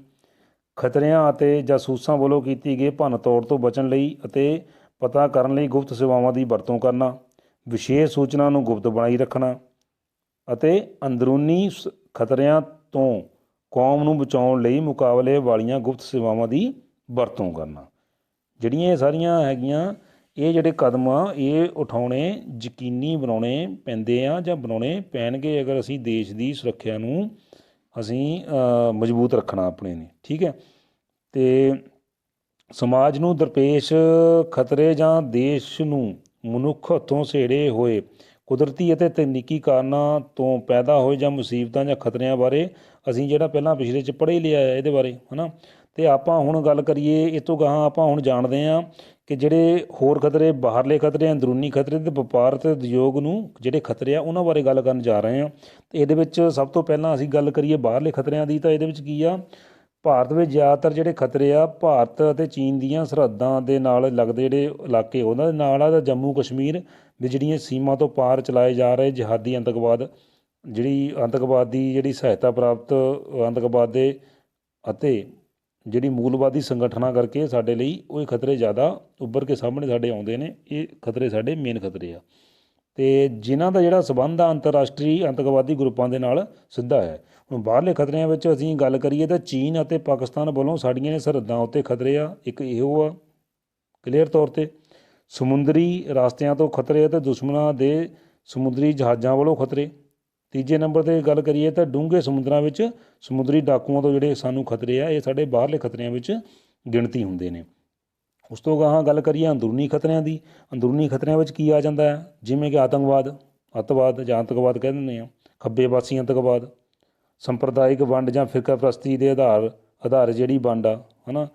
ਖਤਰਿਆਂ ਅਤੇ ਜਾਸੂਸਾਂ ਵੱਲੋਂ ਕੀਤੀ ਗਈ ਭੰਨ ਤੋੜ ਤੋਂ ਬਚਣ ਲਈ ਅਤੇ ਪਤਾ ਕਰਨ ਲਈ ਗੁਪਤ ਸੇਵਾਵਾਂ ਦੀ ਵਰਤੋਂ ਕਰਨਾ। ਵਿਸ਼ੇਸ਼ ਸੂਚਨਾ ਨੂੰ ਗੁਪਤ ਬਣਾਈ ਰੱਖਣਾ ਅਤੇ ਅੰਦਰੂਨੀ ਖਤਰਿਆਂ ਤੋਂ ਕੌਮ ਨੂੰ ਬਚਾਉਣ ਲਈ ਮੁਕਾਬਲੇ ਵਾਲੀਆਂ ਗੁਪਤ ਸੇਵਾਵਾਂ ਦੀ ਵਰਤੋਂ ਕਰਨਾ। ਜਿਹੜੀਆਂ ਇਹ ਸਾਰੀਆਂ ਹੈਗੀਆਂ, ਇਹ ਜਿਹੜੇ ਕਦਮ ਆ ਇਹ ਉਠਾਉਣੇ ਯਕੀਨੀ ਬਣਾਉਣੇ ਪੈਂਦੇ ਆ ਜਾਂ ਬਣਾਉਣੇ ਪੈਣਗੇ ਅਗਰ ਅਸੀਂ ਦੇਸ਼ ਦੀ ਸੁਰੱਖਿਆ ਨੂੰ ਅਸੀਂ ਮਜ਼ਬੂਤ ਰੱਖਣਾ ਆਪਣੇ ਨੇ। ਠੀਕ ਹੈ। ਅਤੇ ਸਮਾਜ ਨੂੰ ਦਰਪੇਸ਼ ਖਤਰੇ ਜਾਂ ਦੇਸ਼ ਨੂੰ ਮਨੁੱਖ ਹੱਥੋਂ ਸੇੜੇ ਹੋਏ ਕੁਦਰਤੀ ਅਤੇ ਤਕਨੀਕੀ ਕਾਰਨਾਂ ਤੋਂ ਪੈਦਾ ਹੋਏ ਜਾਂ ਮੁਸੀਬਤਾਂ ਜਾਂ ਖਤਰਿਆਂ ਬਾਰੇ ਅਸੀਂ ਜਿਹੜਾ ਪਹਿਲਾਂ ਪਿਛਲੇ 'ਚ ਪੜ੍ਹ ਹੀ ਲਿਆ ਹੈ ਇਹਦੇ ਬਾਰੇ, ਹੈ ਨਾ। ਅਤੇ ਆਪਾਂ ਹੁਣ ਗੱਲ ਕਰੀਏ ਇਹ ਤੋਂ ਗਾਹਾਂ, ਆਪਾਂ ਹੁਣ ਜਾਣਦੇ ਹਾਂ ਕਿ ਜਿਹੜੇ ਹੋਰ ਖਤਰੇ, ਬਾਹਰਲੇ ਖਤਰੇ, ਅੰਦਰੂਨੀ ਖਤਰੇ ਅਤੇ ਵਪਾਰ ਅਤੇ ਉਦਯੋਗ ਨੂੰ ਜਿਹੜੇ ਖਤਰੇ ਆ ਉਹਨਾਂ ਬਾਰੇ ਗੱਲ ਕਰਨ ਜਾ ਰਹੇ ਹਾਂ। ਅਤੇ ਇਹਦੇ ਵਿੱਚ ਸਭ ਤੋਂ ਪਹਿਲਾਂ ਅਸੀਂ ਗੱਲ ਕਰੀਏ ਬਾਹਰਲੇ ਖਤਰਿਆਂ ਦੀ, ਤਾਂ ਇਹਦੇ ਵਿੱਚ ਕੀ ਆ, ਭਾਰਤ ਵਿੱਚ ਜ਼ਿਆਦਾਤਰ ਜਿਹੜੇ ਖਤਰੇ ਆ ਭਾਰਤ ਅਤੇ ਚੀਨ ਦੀਆਂ ਸਰਹੱਦਾਂ ਦੇ ਨਾਲ ਲੱਗਦੇ ਜਿਹੜੇ ਇਲਾਕੇ ਉਹਨਾਂ ਦੇ ਨਾਲ ਆ, ਤਾਂ ਜੰਮੂ ਕਸ਼ਮੀਰ ਦੀ ਜਿਹੜੀਆਂ ਸੀਮਾ ਤੋਂ ਪਾਰ ਚਲਾਏ ਜਾ ਰਹੇ ਜਿਹਾਦੀ ਆਤੰਕਵਾਦ, ਜਿਹੜੀ ਆਤੰਕਵਾਦ ਦੀ ਜਿਹੜੀ ਸਹਾਇਤਾ ਪ੍ਰਾਪਤ ਆਤੰਕਵਾਦ ਦੇ ਅਤੇ ਜਿਹੜੀ ਮੂਲਵਾਦੀ ਸੰਗਠਨਾਂ ਕਰਕੇ ਸਾਡੇ ਲਈ ਉਹ ਖਤਰੇ ਜ਼ਿਆਦਾ ਉੱਭਰ ਕੇ ਸਾਹਮਣੇ ਸਾਡੇ ਆਉਂਦੇ ਨੇ। ਇਹ ਖਤਰੇ ਸਾਡੇ ਮੇਨ ਖਤਰੇ ਆ ਅਤੇ ਜਿਨ੍ਹਾਂ ਦਾ ਜਿਹੜਾ ਸਬੰਧ ਆ ਅੰਤਰਰਾਸ਼ਟਰੀ ਆਤੰਕਵਾਦੀ ਗਰੁੱਪਾਂ ਦੇ ਨਾਲ ਸਿੱਧਾ ਹੈ। ਹੁਣ ਬਾਹਰਲੇ ਖਤਰਿਆਂ ਵਿੱਚ ਅਸੀਂ ਗੱਲ ਕਰੀਏ ਤਾਂ ਚੀਨ ਅਤੇ ਪਾਕਿਸਤਾਨ ਵੱਲੋਂ ਸਾਡੀਆਂ ਸਰਹੱਦਾਂ ਉੱਤੇ ਖਤਰੇ ਆ। ਇੱਕ ਇਹੋ ਆ ਕਲੀਅਰ ਤੌਰ 'ਤੇ ਸਮੁੰਦਰੀ ਰਸਤਿਆਂ ਤੋਂ ਖਤਰੇ ਅਤੇ ਦੁਸ਼ਮਣਾਂ ਦੇ ਸਮੁੰਦਰੀ ਜਹਾਜ਼ਾਂ ਵੱਲੋਂ ਖਤਰੇ। ਤੀਜੇ ਨੰਬਰ 'ਤੇ ਗੱਲ ਕਰੀਏ ਤਾਂ ਡੂੰਘੇ ਸਮੁੰਦਰਾਂ ਵਿੱਚ ਸਮੁੰਦਰੀ ਡਾਕੂਆਂ ਤੋਂ ਜਿਹੜੇ ਸਾਨੂੰ ਖਤਰੇ ਆ, ਇਹ ਸਾਡੇ ਬਾਹਰਲੇ ਖਤਰਿਆਂ ਵਿੱਚ ਗਿਣਤੀ ਹੁੰਦੇ ਨੇ। ਉਸ ਤੋਂ ਗਾਹਾਂ ਗੱਲ ਕਰੀਏ ਅੰਦਰੂਨੀ ਖਤਰਿਆਂ ਦੀ। ਅੰਦਰੂਨੀ ਖਤਰਿਆਂ ਵਿੱਚ ਕੀ ਆ ਜਾਂਦਾ ਹੈ, ਜਿਵੇਂ ਕਿ ਅੱਤਵਾਦ ਜਾਂ ਆਤੰਕਵਾਦ ਕਹਿ ਦਿੰਦੇ ਹਾਂ, ਖੱਬੇਬਾਸੀ ਆਤੰਕਵਾਦ, ਸੰਪਰਦਾਇਕ ਵੰਡ ਜਾਂ ਫਿਰਕਾਪ੍ਰਸਤੀ ਦੇ ਆਧਾਰ ਜਿਹੜੀ ਵੰਡ ਆ, ਹੈ ਨਾ।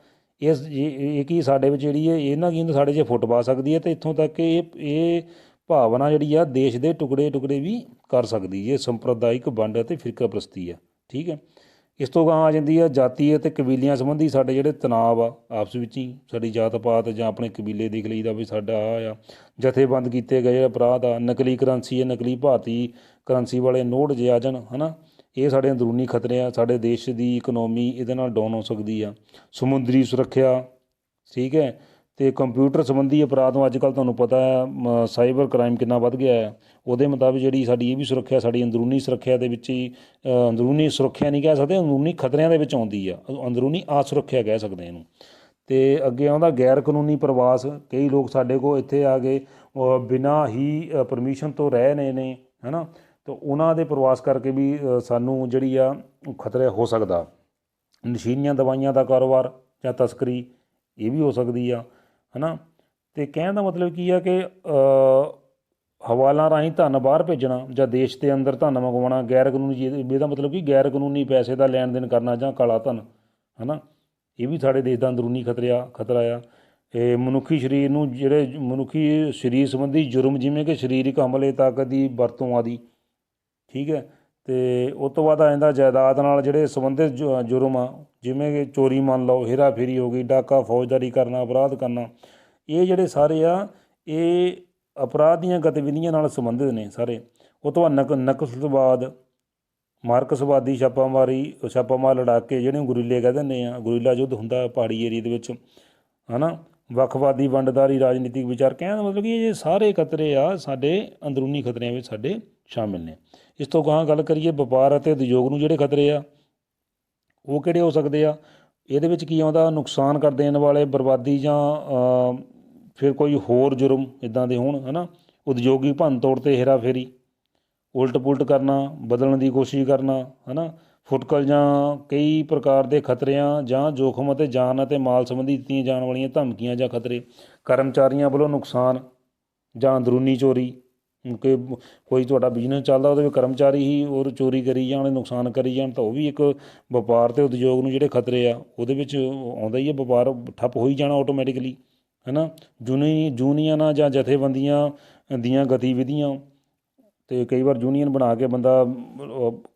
ਇਹ ਕੀ ਸਾਡੇ ਵਿੱਚ ਜਿਹੜੀ ਹੈ ਇਹਨਾਂ ਕੀ ਸਾਡੇ 'ਚ ਫੁੱਟ ਪਾ ਸਕਦੀ ਹੈ ਅਤੇ ਇੱਥੋਂ ਤੱਕ ਇਹ ਭਾਵਨਾ ਜਿਹੜੀ ਆ ਦੇਸ਼ ਦੇ ਟੁਕੜੇ ਵੀ ਕਰ ਸਕਦੀ ਹੈ। ਸੰਪਰਦਾਇਕ ਵੰਡ ਅਤੇ ਫਿਰਕਾਪ੍ਰਸਤੀ ਆ, ਠੀਕ ਹੈ। ਇਸ ਤੋਂ ਗਾਹਾਂ ਆ ਜਾਂਦੀ ਆ ਜਾਤੀ ਅਤੇ ਕਬੀਲਿਆਂ ਸੰਬੰਧੀ ਸਾਡੇ ਜਿਹੜੇ ਤਣਾਅ ਆ ਆਪਸ ਵਿੱਚ ਹੀ, ਸਾਡੀ ਜਾਤ ਪਾਤ ਜਾਂ ਆਪਣੇ ਕਬੀਲੇ ਦੇਖ ਲਈਦਾ ਵੀ ਸਾਡਾ ਆ ਜਥੇਬੰਦ ਕੀਤੇ ਗਏ ਅਪਰਾਧ ਆ, ਨਕਲੀ ਕਰੰਸੀ ਹੈ, ਨਕਲੀ ਭਾਰਤੀ ਕਰੰਸੀ ਵਾਲੇ ਨੋਟ ਜੇ ਆ ਜਾਣ, ਹੈ ਨਾ। ਇਹ ਸਾਡੇ ਅੰਦਰੂਨੀ ਖਤਰੇ ਆ। ਸਾਡੇ ਦੇਸ਼ ਦੀ ਇਕਨੋਮੀ ਇਹਦੇ ਨਾਲ ਡਾਊਨ ਹੋ ਸਕਦੀ ਆ। ਸਮੁੰਦਰੀ ਸੁਰੱਖਿਆ, ਠੀਕ ਹੈ। ਅਤੇ ਕੰਪਿਊਟਰ ਸੰਬੰਧੀ ਅਪਰਾਧ ਨੂੰ ਅੱਜ ਕੱਲ੍ਹ ਤੁਹਾਨੂੰ ਪਤਾ ਹੈ ਸਾਈਬਰ ਕ੍ਰਾਈਮ ਕਿੰਨਾ ਵੱਧ ਗਿਆ ਹੈ। ਉਹਦੇ ਮੁਤਾਬਿਕ ਜਿਹੜੀ ਸਾਡੀ ਇਹ ਵੀ ਸੁਰੱਖਿਆ ਸਾਡੀ ਅੰਦਰੂਨੀ ਸੁਰੱਖਿਆ ਦੇ ਵਿੱਚ ਹੀ, ਅੰਦਰੂਨੀ ਸੁਰੱਖਿਆ ਨਹੀਂ ਕਹਿ ਸਕਦੇ, ਅੰਦਰੂਨੀ ਖਤਰਿਆਂ ਦੇ ਵਿੱਚ ਆਉਂਦੀ ਆ, ਅੰਦਰੂਨੀ ਅਸੁਰੱਖਿਆ ਕਹਿ ਸਕਦੇ ਇਹਨੂੰ। ਅਤੇ ਅੱਗੇ ਆਉਂਦਾ ਗੈਰ ਕਾਨੂੰਨੀ ਪ੍ਰਵਾਸ। ਕਈ ਲੋਕ ਸਾਡੇ ਕੋਲ ਇੱਥੇ ਆ ਕੇ ਬਿਨਾਂ ਹੀ ਪਰਮਿਸ਼ਨ ਤੋਂ ਰਹਿ ਰਹੇ ਨੇ, ਹੈ ਨਾ। ਤਾਂ ਉਹਨਾਂ ਦੇ ਪ੍ਰਵਾਸ ਕਰਕੇ ਵੀ ਸਾਨੂੰ ਜਿਹੜੀ ਆ ਖਤਰਾ ਹੋ ਸਕਦਾ। ਨਸ਼ੀਲੀਆਂ ਦਵਾਈਆਂ ਦਾ ਕਾਰੋਬਾਰ ਜਾਂ ਤਸਕਰੀ ਇਹ ਵੀ ਹੋ ਸਕਦੀ ਆ, ਹੈ ਨਾ। ਅਤੇ ਕਹਿਣ ਦਾ ਮਤਲਬ ਕੀ ਆ ਕਿ ਹਵਾਲਾ ਰਾਹੀਂ ਧਨ ਬਾਹਰ ਭੇਜਣਾ ਜਾਂ ਦੇਸ਼ ਦੇ ਅੰਦਰ ਧਨ ਮੰਗਵਾਉਣਾ, ਗੈਰ ਕਾਨੂੰਨੀ ਚੀਜ਼, ਇਹਦਾ ਮਤਲਬ ਕਿ ਗੈਰ ਕਾਨੂੰਨੀ ਪੈਸੇ ਦਾ ਲੈਣ ਦੇਣ ਕਰਨਾ ਜਾਂ ਕਾਲਾ ਧਨ, ਹੈ ਨਾ। ਇਹ ਵੀ ਸਾਡੇ ਦੇਸ਼ ਦਾ ਅੰਦਰੂਨੀ ਖਤਰਾ ਆ। ਇਹ ਮਨੁੱਖੀ ਸਰੀਰ ਸੰਬੰਧੀ ਜੁਰਮ, ਜਿਵੇਂ ਕਿ ਸਰੀਰਕ ਹਮਲੇ, ਤਾਕਤ ਦੀ ਵਰਤੋਂ ਆਦਿ, ਠੀਕ ਹੈ। ਅਤੇ ਉਸ ਤੋਂ ਬਾਅਦ ਆ ਜਾਂਦਾ ਜਾਇਦਾਦ ਨਾਲ ਜਿਹੜੇ ਸੰਬੰਧਿਤ ਜੁਰਮ ਆ, ਜਿਵੇਂ ਕਿ ਚੋਰੀ ਮੰਨ ਲਓ, ਹੇਰਾ ਫੇਰੀ ਹੋ ਗਈ, ਡਾਕਾ, ਫੌਜਦਾਰੀ ਕਰਨਾ, ਅਪਰਾਧ ਕਰਨਾ। ਇਹ ਜਿਹੜੇ ਸਾਰੇ ਆ ਇਹ ਅਪਰਾਧ ਦੀਆਂ ਗਤੀਵਿਧੀਆਂ ਨਾਲ ਸੰਬੰਧਿਤ ਨੇ ਸਾਰੇ। ਉਹ ਤੋਂ ਬਾਅਦ ਨਕਸਲਵਾਦ, ਮਾਰਕਸਵਾਦੀ ਛਾਪਾਮਾਰ ਲੜਾਕੇ ਜਿਹੜੇ ਗੁਰੀਲੇ ਕਹਿ ਦਿੰਦੇ ਆ, ਗੁਰੀਲਾ ਯੁੱਧ ਹੁੰਦਾ ਪਹਾੜੀ ਏਰੀਏ ਦੇ ਵਿੱਚ, ਹੈ ਨਾ। ਵੱਖਵਾਦੀ ਵੰਡਦਾਰੀ ਰਾਜਨੀਤਿਕ ਵਿਚਾਰ। ਕਹਿਣ ਦਾ ਮਤਲਬ ਕਿ ਇਹ ਸਾਰੇ ਖਤਰੇ ਆ ਸਾਡੇ ਅੰਦਰੂਨੀ ਖਤਰਿਆਂ ਵਿੱਚ ਸਾਡੇ ਸ਼ਾਮਿਲ ਨੇ। ਇਸ ਤੋਂ ਗਾਹਾਂ ਗੱਲ ਕਰੀਏ ਵਪਾਰ ਅਤੇ ਉਦਯੋਗ ਨੂੰ ਜਿਹੜੇ ਖਤਰੇ ਆ ਉਹ ਕਿਹੜੇ ਹੋ ਸਕਦੇ ਆ। ਇਹਦੇ ਵਿੱਚ ਕੀ ਆਉਂਦਾ, ਨੁਕਸਾਨ ਕਰ ਦੇਣ ਵਾਲੇ, ਬਰਬਾਦੀ ਜਾਂ ਫਿਰ ਕੋਈ ਹੋਰ ਜੁਰਮ ਇੱਦਾਂ ਦੇ ਹੋਣ, ਹੈ ਨਾ। ਉਦਯੋਗੀ ਭੰਨ ਤੋੜ ਅਤੇ ਹੇਰਾ ਫੇਰੀ, ਉਲਟ ਪੁਲਟ ਕਰਨਾ, ਬਦਲਣ ਦੀ ਕੋਸ਼ਿਸ਼ ਕਰਨਾ, ਹੈ ਨਾ। ਫੁਟਕਲ ਜਾਂ ਕਈ ਪ੍ਰਕਾਰ ਦੇ ਖਤਰਿਆਂ ਜਾਂ ਜੋਖਮ ਅਤੇ ਜਾਨ ਅਤੇ ਮਾਲ ਸੰਬੰਧੀ ਦਿੱਤੀਆਂ ਜਾਣ ਵਾਲੀਆਂ ਧਮਕੀਆਂ ਜਾਂ ਖਤਰੇ। ਕਰਮਚਾਰੀਆਂ ਵੱਲੋਂ ਨੁਕਸਾਨ ਜਾਂ ਅੰਦਰੂਨੀ ਚੋਰੀ, ਕਿ ਕੋਈ ਤੁਹਾਡਾ ਬਿਜ਼ਨਸ ਚੱਲਦਾ ਉਹਦੇ ਵਿੱਚ ਕਰਮਚਾਰੀ ਹੀ ਔਰ ਚੋਰੀ ਕਰੀ ਜਾਣ, ਨੁਕਸਾਨ ਕਰੀ ਜਾਣ, ਤਾਂ ਉਹ ਵੀ ਇੱਕ ਵਪਾਰ ਅਤੇ ਉਦਯੋਗ ਨੂੰ ਜਿਹੜੇ ਖਤਰੇ ਆ ਉਹਦੇ ਵਿੱਚ ਆਉਂਦਾ ਹੀ ਹੈ। ਵਪਾਰ ਠੱਪ ਹੋ ਹੀ ਜਾਣਾ ਆਟੋਮੈਟਿਕਲੀ, ਹੈ ਨਾ। ਯੂਨੀਅਨਾਂ ਜਾਂ ਜਥੇਬੰਦੀਆਂ ਦੀਆਂ ਗਤੀਵਿਧੀਆਂ, ਅਤੇ ਕਈ ਵਾਰ ਯੂਨੀਅਨ ਬਣਾ ਕੇ ਬੰਦਾ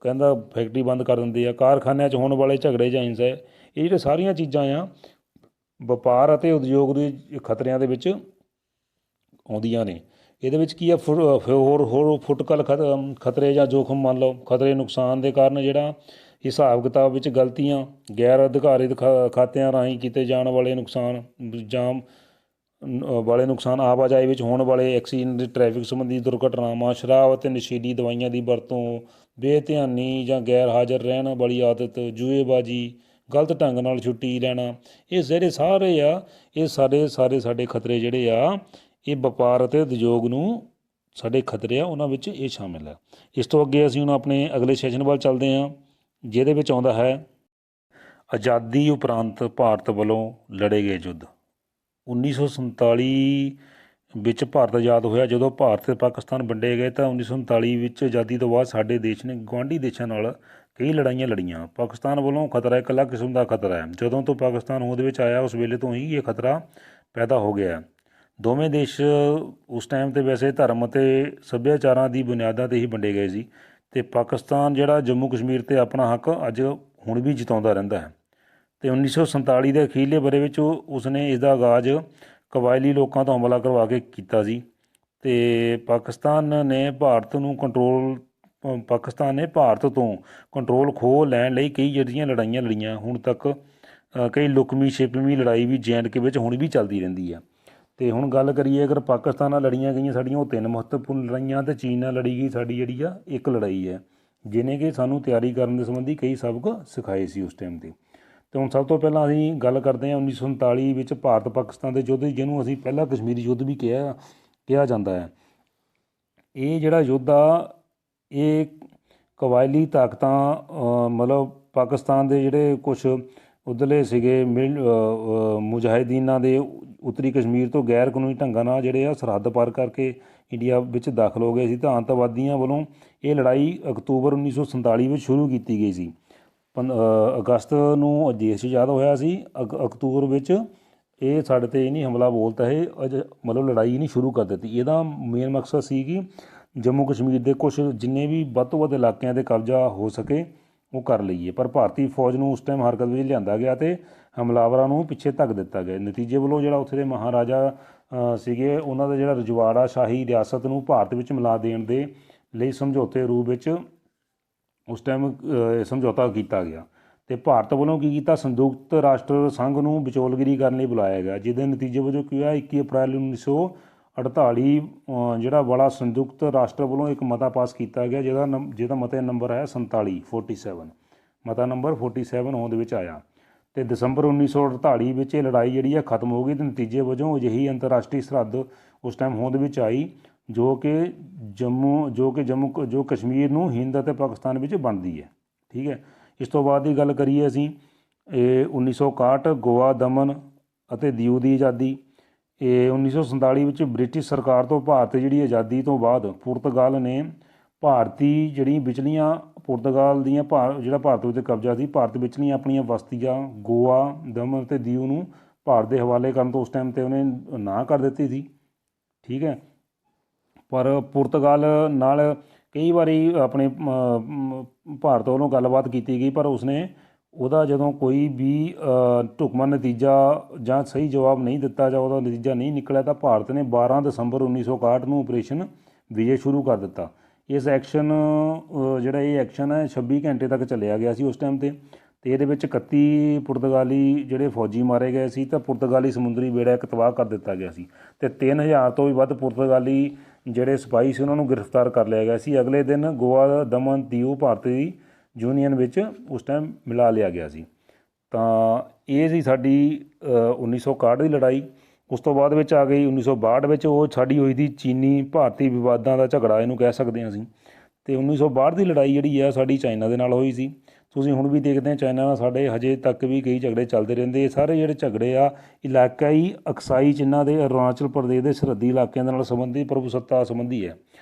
ਕਹਿੰਦਾ ਫੈਕਟਰੀ ਬੰਦ ਕਰ ਦਿੰਦੇ ਆ। ਕਾਰਖਾਨਿਆਂ 'ਚ ਹੋਣ ਵਾਲੇ ਝਗੜੇ ਜਾਂ ਹਿੰਸਾ, ਇਹ ਜਿਹੜੇ ਸਾਰੀਆਂ ਚੀਜ਼ਾਂ ਆ ਵਪਾਰ ਅਤੇ ਉਦਯੋਗ ਦੇ ਖਤਰਿਆਂ ਦੇ ਵਿੱਚ ਆਉਂਦੀਆਂ ਨੇ। ਇਹਦੇ ਵਿੱਚ ਕੀ ਆ, ਹੋਰ ਫੁਟਕਲ ਖਤਰੇ ਜਾਂ ਜੋਖਮ ਮੰਨ ਲਓ, ਖਤਰੇ ਨੁਕਸਾਨ ਦੇ ਕਾਰਨ ਜਿਹੜਾ ਹਿਸਾਬ ਕਿਤਾਬ ਵਿੱਚ ਗਲਤੀਆਂ, ਗੈਰ ਅਧਿਕਾਰਿਤ ਖਾਤਿਆਂ ਰਾਹੀਂ ਕੀਤੇ ਜਾਣ ਵਾਲੇ ਨੁਕਸਾਨ ਆਵਾਜਾਈ ਵਿੱਚ ਹੋਣ ਵਾਲੇ ਐਕਸੀਡੈਂਟ, ਟ੍ਰੈਫਿਕ ਸੰਬੰਧੀ ਦੁਰਘਟਨਾਵਾਂ, ਸ਼ਰਾਬ ਅਤੇ ਨਸ਼ੀਲੀ ਦਵਾਈਆਂ ਦੀ ਵਰਤੋਂ, ਬੇਧਿਆਨੀ ਜਾਂ ਗੈਰ ਹਾਜ਼ਰ ਰਹਿਣ ਵਾਲੀ ਆਦਤ, ਜੂਏਬਾਜ਼ੀ, ਗਲਤ ਢੰਗ ਨਾਲ ਛੁੱਟੀ ਲੈਣਾ। ਇਹ ਜਿਹੜੇ ਸਾਰੇ ਆ ਇਹ ਸਾਡੇ ਖਤਰੇ ਜਿਹੜੇ ਆ ਇਹ ਵਪਾਰ ਅਤੇ ਉਦਯੋਗ ਨੂੰ ਸਾਡੇ ਖਤਰੇ ਆ ਉਹਨਾਂ ਵਿੱਚ ਇਹ ਸ਼ਾਮਿਲ ਹੈ। ਇਸ ਤੋਂ ਅੱਗੇ ਅਸੀਂ ਹੁਣ ਆਪਣੇ ਅਗਲੇ ਸੈਸ਼ਨ ਵੱਲ ਚੱਲਦੇ ਹਾਂ, ਜਿਹਦੇ ਵਿੱਚ ਆਉਂਦਾ ਹੈ ਆਜ਼ਾਦੀ ਉਪਰੰਤ ਭਾਰਤ ਵੱਲੋਂ ਲੜੇ ਗਏ ਯੁੱਧ। 1947 ਵਿੱਚ ਭਾਰਤ ਆਜ਼ਾਦ ਹੋਇਆ। ਜਦੋਂ ਭਾਰਤ ਤੇ ਪਾਕਿਸਤਾਨ ਵੰਡੇ ਗਏ ਤਾਂ 1939 ਵਿੱਚ ਆਜ਼ਾਦੀ ਤੋਂ ਬਾਅਦ ਸਾਡੇ ਦੇਸ਼ ਨੇ ਗੁਆਂਢੀ ਦੇਸ਼ਾਂ ਨਾਲ ਕਈ ਲੜਾਈਆਂ ਲੜੀਆਂ। ਪਾਕਿਸਤਾਨ ਵੱਲੋਂ ਖਤਰਾ ਇੱਕ ਅਲੱਗ ਕਿਸਮ ਦਾ ਖਤਰਾ ਹੈ। ਜਦੋਂ ਤੋਂ ਪਾਕਿਸਤਾਨ ਹੋਂਦ ਵਿੱਚ ਆਇਆ ਉਸ ਵੇਲੇ ਤੋਂ ਹੀ ਇਹ ਖਤਰਾ ਪੈਦਾ ਹੋ ਗਿਆ। ਦੋਵੇਂ ਦੇਸ਼ ਉਸ ਟਾਈਮ 'ਤੇ ਵੈਸੇ ਧਰਮ ਅਤੇ ਸੱਭਿਆਚਾਰਾਂ ਦੀ ਬੁਨਿਆਦਾਂ 'ਤੇ ਹੀ ਵੰਡੇ ਗਏ ਸੀ, ਅਤੇ ਪਾਕਿਸਤਾਨ ਜਿਹੜਾ ਜੰਮੂ ਕਸ਼ਮੀਰ 'ਤੇ ਆਪਣਾ ਹੱਕ ਅੱਜ ਹੁਣ ਵੀ ਜਿਤਾਉਂਦਾ ਰਹਿੰਦਾ ਹੈ। ਅਤੇ 1947 ਦੇ ਅਖੀਰਲੇ ਵਰ੍ਹੇ ਵਿੱਚ ਉਸਨੇ ਇਸ ਦਾ ਆਗਾਜ਼ ਕਬਾਇਲੀ ਲੋਕਾਂ ਤੋਂ ਹਮਲਾ ਕਰਵਾ ਕੇ ਕੀਤਾ ਸੀ। ਅਤੇ ਪਾਕਿਸਤਾਨ ਨੇ ਭਾਰਤ ਤੋਂ ਕੰਟਰੋਲ ਖੋਹ ਲੈਣ ਲਈ ਕਈ ਜਿਹੜੀਆਂ ਲੜਾਈਆਂ ਲੜੀਆਂ। ਹੁਣ ਤੱਕ ਕਈ ਲੁਕਵੀਂ ਛਿਪਵੀਂ ਲੜਾਈ ਵੀ JNK ਵਿੱਚ ਹੁਣ ਵੀ ਚੱਲਦੀ ਰਹਿੰਦੀ ਹੈ। ਅਤੇ ਹੁਣ ਗੱਲ ਕਰੀਏ ਅਗਰ ਪਾਕਿਸਤਾਨ ਨਾਲ ਲੜੀਆਂ ਗਈਆਂ ਸਾਡੀਆਂ ਉਹ 3 ਮਹੱਤਵਪੂਰਨ ਲੜਾਈਆਂ, ਅਤੇ ਚੀਨ ਨਾਲ ਲੜੀ ਗਈ ਸਾਡੀ ਜਿਹੜੀ ਆ ਇੱਕ ਲੜਾਈ ਹੈ, ਜਿਹਨੇ ਕਿ ਸਾਨੂੰ ਤਿਆਰੀ ਕਰਨ ਦੇ ਸੰਬੰਧੀ ਕਈ ਸਬਕ ਸਿਖਾਏ ਸੀ ਉਸ ਟਾਈਮ 'ਤੇ। ਅਤੇ ਹੁਣ ਸਭ ਤੋਂ ਪਹਿਲਾਂ ਅਸੀਂ ਗੱਲ ਕਰਦੇ ਹਾਂ 1947 ਵਿੱਚ ਭਾਰਤ ਪਾਕਿਸਤਾਨ ਦੇ ਯੁੱਧ, ਜਿਹਨੂੰ ਅਸੀਂ ਪਹਿਲਾ ਕਸ਼ਮੀਰੀ ਯੁੱਧ ਵੀ ਕਿਹਾ ਜਾਂਦਾ ਹੈ। ਇਹ ਜਿਹੜਾ ਯੁੱਧ ਆ ਇਹ ਕਬਾਇਲੀ ਤਾਕਤਾਂ ਮਤਲਬ ਪਾਕਿਸਤਾਨ ਦੇ ਜਿਹੜੇ ਕੁਛ ਉੱਧਰਲੇ ਸੀਗੇ ਮੁਜਾਹਿਦੀਨਾਂ ਦੇ ਉੱਤਰੀ ਕਸ਼ਮੀਰ ਤੋਂ ਗੈਰ ਕਾਨੂੰਨੀ ਢੰਗਾਂ ਨਾਲ ਜਿਹੜੇ ਆ ਸਰਹੱਦ ਪਾਰ ਕਰਕੇ ਇੰਡੀਆ ਵਿੱਚ ਦਾਖਲ ਹੋ ਗਏ ਸੀ, ਤਾਂ ਅੱਤਵਾਦੀਆਂ ਵੱਲੋਂ ਇਹ ਲੜਾਈ ਅਕਤੂਬਰ 1947 ਵਿੱਚ ਸ਼ੁਰੂ ਕੀਤੀ ਗਈ ਸੀ। ਅਗਸਤ ਨੂੰ ਦੇਸ਼ ਆਜ਼ਾਦ ਹੋਇਆ ਸੀ। ਅਕਤੂਬਰ ਵਿੱਚ ਇਹ ਸਾਡੇ 'ਤੇ ਇਹ ਨਹੀਂ ਹਮਲਾ ਬੋਲਤਾ, ਇਹ ਮਤਲਬ ਲੜਾਈ ਨਹੀਂ ਸ਼ੁਰੂ ਕਰ ਦਿੱਤੀ। ਇਹਦਾ ਮੇਨ ਮਕਸਦ ਸੀ ਕਿ ਜੰਮੂ ਕਸ਼ਮੀਰ ਦੇ ਕੁਛ ਜਿੰਨੇ ਵੀ ਵੱਧ ਤੋਂ ਵੱਧ ਇਲਾਕਿਆਂ 'ਤੇ ਕਬਜ਼ਾ ਹੋ ਸਕੇ ਉਹ ਕਰ ਲਈਏ, ਪਰ ਭਾਰਤੀ ਫੌਜ ਨੂੰ ਉਸ ਟਾਈਮ ਹਰਕਤ ਵਿੱਚ ਲਿਆਂਦਾ ਗਿਆ ਅਤੇ ਹਮਲਾਵਰਾਂ ਨੂੰ ਪਿੱਛੇ ਧੱਕ ਦਿੱਤਾ ਗਿਆ। ਨਤੀਜੇ ਵੱਲੋਂ ਜਿਹੜਾ ਉੱਥੇ ਦੇ ਮਹਾਰਾਜਾ ਸੀਗੇ ਉਹਨਾਂ ਦਾ ਜਿਹੜਾ ਰਜਵਾੜਾ ਸ਼ਾਹੀ ਰਿਆਸਤ ਨੂੰ ਭਾਰਤ ਵਿੱਚ ਮਿਲਾ ਦੇਣ ਦੇ ਲਈ ਸਮਝੌਤੇ ਰੂਪ ਵਿੱਚ ਉਸ ਟਾਈਮ ਸਮਝੌਤਾ ਕੀਤਾ ਗਿਆ। ਅਤੇ ਭਾਰਤ ਵੱਲੋਂ ਕੀ ਕੀਤਾ, ਸੰਯੁਕਤ ਰਾਸ਼ਟਰ ਸੰਘ ਨੂੰ ਵਿਚੋਲਗਿਰੀ ਕਰਨ ਲਈ ਬੁਲਾਇਆ ਗਿਆ, ਜਿਹਦੇ ਨਤੀਜੇ ਵਜੋਂ ਕੀ ਹੋਇਆ 21 ਅਪ੍ਰੈਲ 1948 ਜਿਹੜਾ ਬੜਾ ਸੰਯੁਕਤ ਰਾਸ਼ਟਰ ਵੱਲੋਂ ਇੱਕ ਮਤਾ ਪਾਸ ਕੀਤਾ ਗਿਆ, ਜਿਹਦਾ ਮਤੇ ਨੰਬਰ ਹੈ 47 ਮਤਾ ਨੰਬਰ 47 ਹੋਂਦ ਵਿੱਚ ਆਇਆ। ਅਤੇ ਦਸੰਬਰ 1948 ਵਿੱਚ ਇਹ ਲੜਾਈ ਜਿਹੜੀ ਹੈ ਖਤਮ ਹੋ ਗਈ, ਅਤੇ ਨਤੀਜੇ ਵਜੋਂ ਅਜਿਹੀ ਅੰਤਰਰਾਸ਼ਟਰੀ ਸਰਹੱਦ ਉਸ ਟਾਈਮ ਹੋਂਦ ਵਿੱਚ ਆਈ ਜੋ ਕਸ਼ਮੀਰ ਨੂੰ ਹਿੰਦ ਅਤੇ ਪਾਕਿਸਤਾਨ ਵਿੱਚ ਵੰਡਦੀ ਹੈ। ਠੀਕ ਹੈ, ਇਸ ਤੋਂ ਬਾਅਦ ਦੀ ਗੱਲ ਕਰੀਏ ਅਸੀਂ 1961 ਗੋਆ, ਦਮਨ ਅਤੇ ਦਿਊ ਦੀ ਆਜ਼ਾਦੀ। ਇਹ 1947 ਵਿੱਚ ਬ੍ਰਿਟਿਸ਼ ਸਰਕਾਰ ਤੋਂ ਭਾਰਤ ਜਿਹੜੀ ਆਜ਼ਾਦੀ ਤੋਂ ਬਾਅਦ ਪੁਰਤਗਾਲ ਨੇ ਪੁਰਤਗਾਲ ਦੀਆਂ ਜਿਹੜਾ ਭਾਰਤ ਉੱਤੇ ਕਬਜ਼ਾ ਸੀ, ਭਾਰਤ ਵਿਚਲੀਆਂ ਆਪਣੀਆਂ ਬਸਤੀਆਂ ਗੋਆ, ਦਮਨ ਅਤੇ ਦਿਊ ਨੂੰ ਭਾਰਤ ਦੇ ਹਵਾਲੇ ਕਰਨ ਤੋਂ ਉਸ ਟਾਈਮ 'ਤੇ ਉਹਨੇ ਨਾ ਕਰ ਦਿੱਤੀ ਸੀ। ਠੀਕ ਹੈ, ਪਰ ਪੁਰਤਗਾਲ ਨਾਲ ਕਈ ਵਾਰੀ ਆਪਣੇ ਭਾਰਤ ਵੱਲੋਂ ਗੱਲਬਾਤ ਕੀਤੀ ਗਈ, ਪਰ ਉਸਨੇ ਉਹਦਾ ਜਦੋਂ ਕੋਈ ਵੀ ਢੁਕਵਾਂ ਨਤੀਜਾ ਜਾਂ ਸਹੀ ਜਵਾਬ ਨਹੀਂ ਦਿੱਤਾ ਜਾਂ ਉਹਦਾ ਨਤੀਜਾ ਨਹੀਂ ਨਿਕਲਿਆ, ਤਾਂ ਭਾਰਤ ਨੇ 12 ਦਸੰਬਰ 1961 ਨੂੰ ਆਪਰੇਸ਼ਨ ਵਿਜੇ ਸ਼ੁਰੂ ਕਰ ਦਿੱਤਾ। ਇਹ ਐਕਸ਼ਨ ਹੈ 26 ਘੰਟੇ ਤੱਕ ਚੱਲਿਆ ਗਿਆ ਸੀ ਉਸ ਟਾਈਮ 'ਤੇ, ਅਤੇ ਇਹਦੇ ਵਿੱਚ 31 ਪੁਰਤਗਾਲੀ ਜਿਹੜੇ ਫੌਜੀ ਮਾਰੇ ਗਏ ਸੀ, ਤਾਂ ਪੁਰਤਗਾਲੀ ਸਮੁੰਦਰੀ ਬੇੜਾ ਇੱਕ ਤਬਾਹ ਕਰ ਦਿੱਤਾ ਗਿਆ ਸੀ, ਅਤੇ 3000 ਤੋਂ ਵੀ ਵੱਧ ਪੁਰਤਗਾਲੀ ਜਿਹੜੇ ਸਿਪਾਹੀ ਸੀ ਉਹਨਾਂ ਨੂੰ ਗ੍ਰਿਫਤਾਰ ਕਰ ਲਿਆ ਗਿਆ ਸੀ। ਅਗਲੇ ਦਿਨ ਗੋਆ, ਦਮਨ, ਦਿਊ ਭਾਰਤੀ ਯੂਨੀਅਨ ਵਿੱਚ ਉਸ ਟਾਈਮ ਮਿਲਾ ਲਿਆ ਗਿਆ ਸੀ। ਤਾਂ ਇਹ ਸੀ ਸਾਡੀ 1961 ਦੀ ਲੜਾਈ। ਉਸ ਤੋਂ ਬਾਅਦ ਵਿੱਚ ਆ ਗਈ 1962 ਵਿੱਚ, ਉਹ ਸਾਡੀ ਹੋਈ ਦੀ ਚੀਨੀ ਭਾਰਤੀ ਵਿਵਾਦਾਂ ਦਾ ਝਗੜਾ ਇਹਨੂੰ ਕਹਿ ਸਕਦੇ ਹਾਂ ਅਸੀਂ। ਅਤੇ 1962 ਦੀ ਲੜਾਈ ਜਿਹੜੀ ਆ ਸਾਡੀ ਚਾਈਨਾ ਦੇ ਨਾਲ ਹੋਈ ਸੀ। ਤੁਸੀਂ ਹੁਣ ਵੀ ਦੇਖਦੇ ਹਾਂ ਚਾਈਨਾ ਨਾਲ ਸਾਡੇ ਹਜੇ ਤੱਕ ਵੀ ਕਈ ਝਗੜੇ ਚੱਲਦੇ ਰਹਿੰਦੇ। ਇਹ ਸਾਰੇ ਜਿਹੜੇ ਝਗੜੇ ਆ ਇਲਾਕਾਈ ਅਕਸਾਈ ਚਿੰਨ੍ਹਾਂ ਦੇ ਅਰੁਣਾਚਲ ਪ੍ਰਦੇਸ਼ ਦੇ ਸਰਹੱਦੀ ਇਲਾਕਿਆਂ ਦੇ ਨਾਲ ਸੰਬੰਧਿਤ ਪ੍ਰਭੂਸੱਤਾ ਸੰਬੰਧੀ ਹੈ।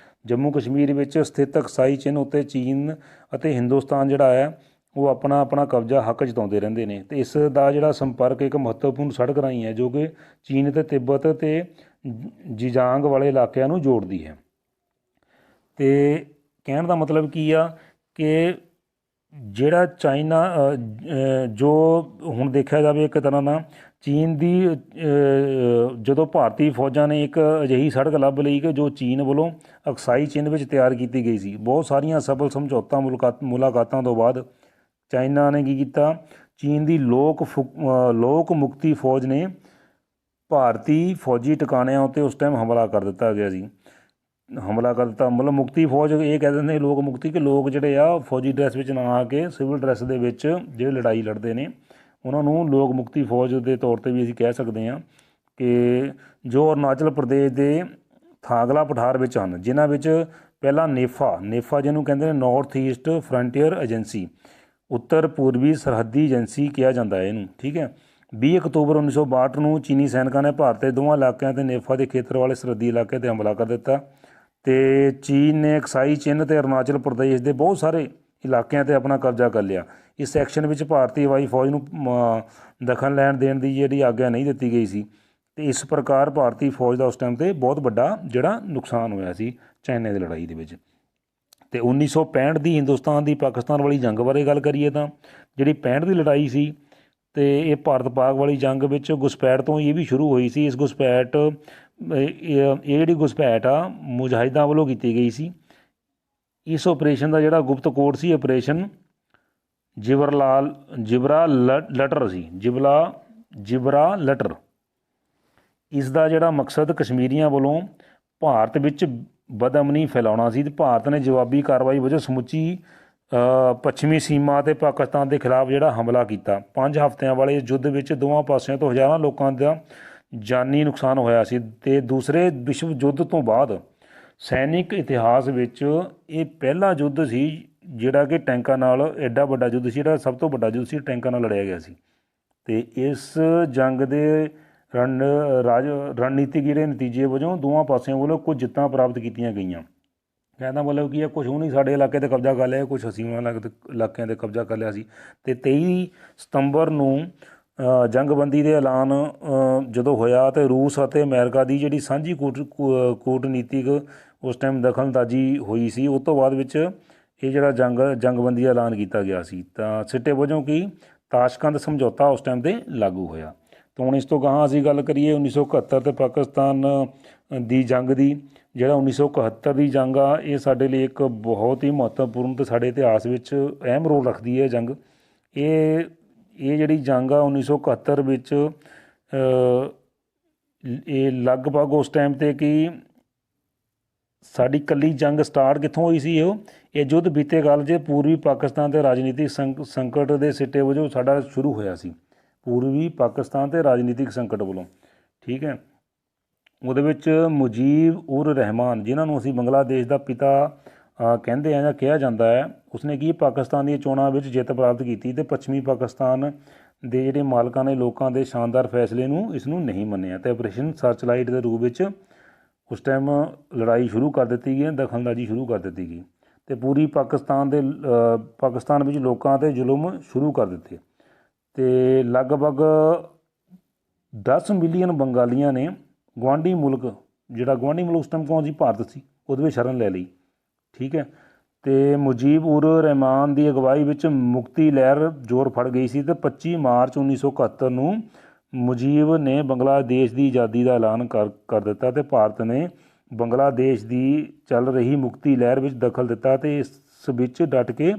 ਜੰਮੂ ਕਸ਼ਮੀਰ ਵਿੱਚ ਸਥਿਤ ਅਕਸਾਈ ਚਿੰਨ੍ਹ ਉੱਤੇ ਚੀਨ ਅਤੇ ਹਿੰਦੁਸਤਾਨ ਜਿਹੜਾ ਹੈ ਉਹ ਆਪਣਾ ਕਬਜ਼ਾ ਹੱਕ ਜਤਾਉਂਦੇ ਰਹਿੰਦੇ ਨੇ, ਅਤੇ ਇਸ ਦਾ ਜਿਹੜਾ ਸੰਪਰਕ ਇੱਕ ਮਹੱਤਵਪੂਰਨ ਸੜਕ ਰਾਹੀਂ ਹੈ ਜੋ ਕਿ ਚੀਨ ਅਤੇ ਤਿੱਬਤ ਅਤੇ ਜੀਜਾਂਗ ਵਾਲੇ ਇਲਾਕਿਆਂ ਨੂੰ ਜੋੜਦੀ ਹੈ। ਅਤੇ ਕਹਿਣ ਦਾ ਮਤਲਬ ਕੀ ਆ ਕਿ ਜਿਹੜਾ ਚਾਈਨਾ ਜੋ ਹੁਣ ਦੇਖਿਆ ਜਾਵੇ ਇੱਕ ਤਰ੍ਹਾਂ ਨਾਲ ਚੀਨ ਦੀ ਜਦੋਂ ਭਾਰਤੀ ਫੌਜਾਂ ਨੇ ਇੱਕ ਅਜਿਹੀ ਸੜਕ ਲੱਭ ਲਈ ਕਿ ਜੋ ਚੀਨ ਵੱਲੋਂ ਅਕਸਾਈ ਚਿੰਨ੍ਹ ਵਿੱਚ ਤਿਆਰ ਕੀਤੀ ਗਈ ਸੀ। ਬਹੁਤ ਸਾਰੀਆਂ ਸਫਲ ਸਮਝੌਤਾ ਮੁਲਾਕਾਤਾਂ ਤੋਂ ਬਾਅਦ ਚਾਈਨਾ ਨੇ ਕੀ ਕੀਤਾ, ਚੀਨ ਦੀ ਲੋਕ ਮੁਕਤੀ ਫੌਜ ਨੇ ਭਾਰਤੀ ਫੌਜੀ ਟਿਕਾਣਿਆਂ ਉੱਤੇ ਉਸ ਟਾਈਮ ਹਮਲਾ ਕਰ ਦਿੱਤਾ ਗਿਆ ਸੀ। ਮਤਲਬ ਮੁਕਤੀ ਫੌਜ ਇਹ ਕਹਿ ਦਿੰਦੇ ਲੋਕ ਮੁਕਤੀ, ਕਿ ਲੋਕ ਜਿਹੜੇ ਆ ਫੌਜੀ ਡਰੈਸ ਵਿੱਚ ਨਾ ਆ ਕੇ ਸਿਵਲ ਡਰੈਸ ਦੇ ਵਿੱਚ ਜਿਹੜੇ ਲੜਾਈ ਲੜਦੇ ਨੇ ਉਹਨਾਂ ਨੂੰ ਲੋਕ ਮੁਕਤੀ ਫੌਜ ਦੇ ਤੌਰ 'ਤੇ ਵੀ ਅਸੀਂ ਕਹਿ ਸਕਦੇ ਹਾਂ, ਕਿ ਜੋ ਅਰੁਣਾਚਲ ਪ੍ਰਦੇਸ਼ ਦੇ ਥਾਂਗਲਾ ਪਠਾਰ ਵਿੱਚ ਹਨ, ਜਿਨ੍ਹਾਂ ਵਿੱਚ ਪਹਿਲਾਂ ਨੇਫਾ ਜਿਹਨੂੰ ਕਹਿੰਦੇ ਨੇ ਨਾਰਥ ਈਸਟ ਫਰੰਟੀਅਰ ਏਜੰਸੀ, ਉੱਤਰ ਪੂਰਬੀ ਸਰਹੱਦੀ ਏਜੰਸੀ ਕਿਹਾ ਜਾਂਦਾ ਹੈ ਇਹਨੂੰ। ਠੀਕ ਹੈ, 20 ਅਕਤੂਬਰ 1962 ਨੂੰ ਚੀਨੀ ਸੈਨਿਕਾਂ ਨੇ ਭਾਰਤ ਦੇ ਦੋਵਾਂ ਇਲਾਕਿਆਂ ਤੇ ਨੇਫਾ ਦੇ ਖੇਤਰ ਵਾਲੇ ਸਰਹੱਦੀ ਇਲਾਕੇ 'ਤੇ ਹਮਲਾ ਕਰ ਦਿੱਤਾ ਅਤੇ ਚੀਨ ਨੇ ਅਕਸਾਈ ਚਿੰਨ੍ਹ ਅਤੇ ਅਰੁਣਾਚਲ ਪ੍ਰਦੇਸ਼ ਦੇ ਬਹੁਤ ਸਾਰੇ ਇਲਾਕਿਆਂ 'ਤੇ ਆਪਣਾ ਕਬਜ਼ਾ ਕਰ ਲਿਆ। ਇਸ ਸੈਕਸ਼ਨ ਵਿੱਚ ਭਾਰਤੀ ਹਵਾਈ ਫੌਜ ਨੂੰ ਦਖਲ ਲੈਣ ਦੇਣ ਦੀ ਜਿਹੜੀ ਆਗਿਆ ਨਹੀਂ ਦਿੱਤੀ ਗਈ ਸੀ ਅਤੇ ਇਸ ਪ੍ਰਕਾਰ ਭਾਰਤੀ ਫੌਜ ਦਾ ਉਸ ਟਾਈਮ 'ਤੇ ਬਹੁਤ ਵੱਡਾ ਜਿਹੜਾ ਨੁਕਸਾਨ ਹੋਇਆ ਸੀ ਚਾਈਨਾ ਦੀ ਲੜਾਈ ਦੇ ਵਿੱਚ। ਅਤੇ 1965 ਦੀ ਹਿੰਦੁਸਤਾਨ ਦੀ ਪਾਕਿਸਤਾਨ ਵਾਲੀ ਜੰਗ ਬਾਰੇ ਗੱਲ ਕਰੀਏ ਤਾਂ ਜਿਹੜੀ 65 ਦੀ ਲੜਾਈ ਸੀ ਅਤੇ ਇਹ ਭਾਰਤ ਪਾਕ ਵਾਲੀ ਜੰਗ ਵਿੱਚ ਘੁਸਪੈਠ ਤੋਂ ਇਹ ਵੀ ਸ਼ੁਰੂ ਹੋਈ ਸੀ। ਇਸ ਘੁਸਪੈਠ ਇਹ ਜਿਹੜੀ ਘੁਸਪੈਠ ਆ ਮੁਜਾਹਿਦਾਂ ਵੱਲੋਂ ਕੀਤੀ ਗਈ ਸੀ। ਇਸ ਆਪਰੇਸ਼ਨ ਦਾ ਜਿਹੜਾ ਗੁਪਤ ਕੋਡ ਸੀ ਆਪਰੇਸ਼ਨ ਜਿਬਰਾ ਲਟਰ ਸੀ, ਜਿਬਰਾ ਲਟਰ। ਇਸ ਦਾ ਜਿਹੜਾ ਮਕਸਦ ਕਸ਼ਮੀਰੀਆਂ ਵੱਲੋਂ ਭਾਰਤ ਵਿੱਚ ਬਦਅਮਨੀ ਫੈਲਾਉਣਾ ਸੀ ਅਤੇ ਭਾਰਤ ਨੇ ਜਵਾਬੀ ਕਾਰਵਾਈ ਵਜੋਂ ਸਮੁੱਚੀ ਪੱਛਮੀ ਸੀਮਾ 'ਤੇ ਪਾਕਿਸਤਾਨ ਦੇ ਖਿਲਾਫ ਜਿਹੜਾ ਹਮਲਾ ਕੀਤਾ। 5 ਹਫ਼ਤਿਆਂ ਵਾਲੇ ਇਸ ਯੁੱਧ ਵਿੱਚ ਦੋਵਾਂ ਪਾਸਿਆਂ ਤੋਂ ਹਜ਼ਾਰਾਂ ਲੋਕਾਂ ਦਾ ਜਾਨੀ ਨੁਕਸਾਨ ਹੋਇਆ ਸੀ ਅਤੇ ਦੂਸਰੇ ਵਿਸ਼ਵ ਯੁੱਧ ਤੋਂ ਬਾਅਦ ਸੈਨਿਕ ਇਤਿਹਾਸ ਵਿੱਚ ਇਹ ਪਹਿਲਾ ਯੁੱਧ ਸੀ ਜਿਹੜਾ ਕਿ ਟੈਂਕਾਂ ਨਾਲ ਐਡਾ ਵੱਡਾ ਯੁੱਧ ਸੀ, ਜਿਹੜਾ ਸਭ ਤੋਂ ਵੱਡਾ ਯੁੱਧ ਸੀ ਟੈਂਕਾਂ ਨਾਲ ਲੜਿਆ ਗਿਆ ਸੀ। ਅਤੇ ਇਸ ਜੰਗ ਦੇ ਰਣਨੀਤਿਕ ਜਿਹੜੇ ਨਤੀਜੇ ਵਜੋਂ ਦੋਵਾਂ ਪਾਸਿਆਂ ਵੱਲੋਂ ਕੁਝ ਜਿੱਤਾਂ ਪ੍ਰਾਪਤ ਕੀਤੀਆਂ ਗਈਆਂ। ਕਹਿਣ ਦਾ ਮਤਲਬ ਕੀ ਹੈ, ਕੁਛ ਉਹਨੇ ਸਾਡੇ ਇਲਾਕੇ 'ਤੇ ਕਬਜ਼ਾ ਕਰ ਲਿਆ, ਕੁਛ ਅਸੀਂ ਉਹਨਾਂ ਇਲਾਕਿਆਂ 'ਤੇ ਕਬਜ਼ਾ ਕਰ ਲਿਆ ਸੀ। ਅਤੇ 23 ਸਤੰਬਰ ਨੂੰ ਜੰਗਬੰਦੀ ਦੇ ਐਲਾਨ ਜਦੋਂ ਹੋਇਆ ਅਤੇ ਰੂਸ ਅਤੇ ਅਮਰੀਕਾ ਦੀ ਜਿਹੜੀ ਸਾਂਝੀ ਕੂਟਨੀਤਿਕ ਉਸ ਟਾਈਮ ਦਖਲਅੰਦਾਜ਼ੀ ਹੋਈ ਸੀ, ਉਸ ਤੋਂ ਬਾਅਦ ਵਿੱਚ ਇਹ ਜਿਹੜਾ ਜੰਗਬੰਦੀ ਦਾ ਐਲਾਨ ਕੀਤਾ ਗਿਆ ਸੀ। ਤਾਂ ਸਿੱਟੇ ਵਜੋਂ ਕੀ ਤਾਸ਼ਕੰਦ ਸਮਝੌਤਾ ਉਸ ਟਾਈਮ 'ਤੇ ਲਾਗੂ ਹੋਇਆ। ਤਾਂ ਹੁਣ ਇਸ ਤੋਂ ਗਾਹਾਂ ਅਸੀਂ ਗੱਲ ਕਰੀਏ 1971 ਅਤੇ ਪਾਕਿਸਤਾਨ ਦੀ ਜੰਗ ਦੀ। ਜਿਹੜਾ 1971 ਦੀ ਜੰਗ ਆ ਇਹ ਸਾਡੇ ਲਈ ਇੱਕ ਬਹੁਤ ਹੀ ਮਹੱਤਵਪੂਰਨ ਅਤੇ ਸਾਡੇ ਇਤਿਹਾਸ ਵਿੱਚ ਅਹਿਮ ਰੋਲ ਰੱਖਦੀ ਹੈ ਜੰਗ। ਇਹ ਜਿਹੜੀ ਜੰਗ ਆ 1971 ਵਿੱਚ ਇਹ ਲਗਭਗ ਉਸ ਟਾਈਮ 'ਤੇ ਕਿ ਸਾਡੀ ਇਕੱਲੀ ਜੰਗ ਸਟਾਰਟ ਕਿੱਥੋਂ ਹੋਈ ਸੀ। ਇਹ ਯੁੱਧ ਬੀਤੇ ਕਾਲ 'ਚ ਪੂਰਬੀ ਪਾਕਿਸਤਾਨ ਅਤੇ ਰਾਜਨੀਤਿਕ ਸੰਕਟ ਦੇ ਸਿੱਟੇ ਵਜੋਂ ਸਾਡਾ ਸ਼ੁਰੂ ਹੋਇਆ ਸੀ। ਪੂਰਬੀ ਪਾਕਿਸਤਾਨ ਅਤੇ ਰਾਜਨੀਤਿਕ ਸੰਕਟ ਵੱਲੋਂ, ਠੀਕ ਹੈ। ਉਹਦੇ ਵਿੱਚ ਮੁਜੀਬ ਉਰ ਰਹਿਮਾਨ, ਜਿਨ੍ਹਾਂ ਨੂੰ ਅਸੀਂ ਬੰਗਲਾਦੇਸ਼ ਦਾ ਪਿਤਾ ਕਹਿੰਦੇ ਆ ਜਾਂ ਕਿਹਾ ਜਾਂਦਾ ਹੈ, ਉਸਨੇ ਕੀ ਪਾਕਿਸਤਾਨ ਦੀਆਂ ਚੋਣਾਂ ਵਿੱਚ ਜਿੱਤ ਪ੍ਰਾਪਤ ਕੀਤੀ ਅਤੇ ਪੱਛਮੀ ਪਾਕਿਸਤਾਨ ਦੇ ਜਿਹੜੇ ਮਾਲਕਾਂ ਨੇ ਲੋਕਾਂ ਦੇ ਸ਼ਾਨਦਾਰ ਫੈਸਲੇ ਨੂੰ ਇਸ ਨੂੰ ਨਹੀਂ ਮੰਨਿਆ ਅਤੇ ਆਪਰੇਸ਼ਨ ਸਰਚਲਾਈਟ ਦੇ ਰੂਪ ਵਿੱਚ ਉਸ ਟਾਈਮ ਲੜਾਈ ਸ਼ੁਰੂ ਕਰ ਦਿੱਤੀ ਗਈ, ਦਖਲਅੰਦਾਜ਼ੀ ਸ਼ੁਰੂ ਕਰ ਦਿੱਤੀ ਗਈ ਅਤੇ ਪੂਰੀ ਪਾਕਿਸਤਾਨ ਵਿੱਚ ਲੋਕਾਂ 'ਤੇ ਜ਼ੁਲਮ ਸ਼ੁਰੂ ਕਰ ਦਿੱਤੇ ਅਤੇ ਲਗਭਗ 10 ਮਿਲੀਅਨ ਬੰਗਾਲੀਆਂ ਨੇ ਗੁਆਂਢੀ ਮੁਲਕ ਉਸ ਟਾਈਮ ਕੌਣ ਸੀ, ਭਾਰਤ ਸੀ, ਉਹਦੇ ਵਿੱਚ ਸ਼ਰਨ ਲੈ ਲਈ, ਠੀਕ ਹੈ। ਅਤੇ ਮੁਜੀਬ ਉਰ ਰਹਿਮਾਨ ਦੀ ਅਗਵਾਈ ਵਿੱਚ ਮੁਕਤੀ ਲਹਿਰ ਜ਼ੋਰ ਫੜ ਗਈ ਸੀ ਅਤੇ 25 ਮਾਰਚ 1971 ਨੂੰ ਮੁਜੀਬ ਨੇ ਬੰਗਲਾਦੇਸ਼ ਦੀ ਆਜ਼ਾਦੀ ਦਾ ਐਲਾਨ ਕਰ ਦਿੱਤਾ ਅਤੇ ਭਾਰਤ ਨੇ ਬੰਗਲਾਦੇਸ਼ ਦੀ ਚੱਲ ਰਹੀ ਮੁਕਤੀ ਲਹਿਰ ਵਿੱਚ ਦਖਲ ਦਿੱਤਾ ਅਤੇ ਇਸ ਵਿੱਚ ਡਟ ਕੇ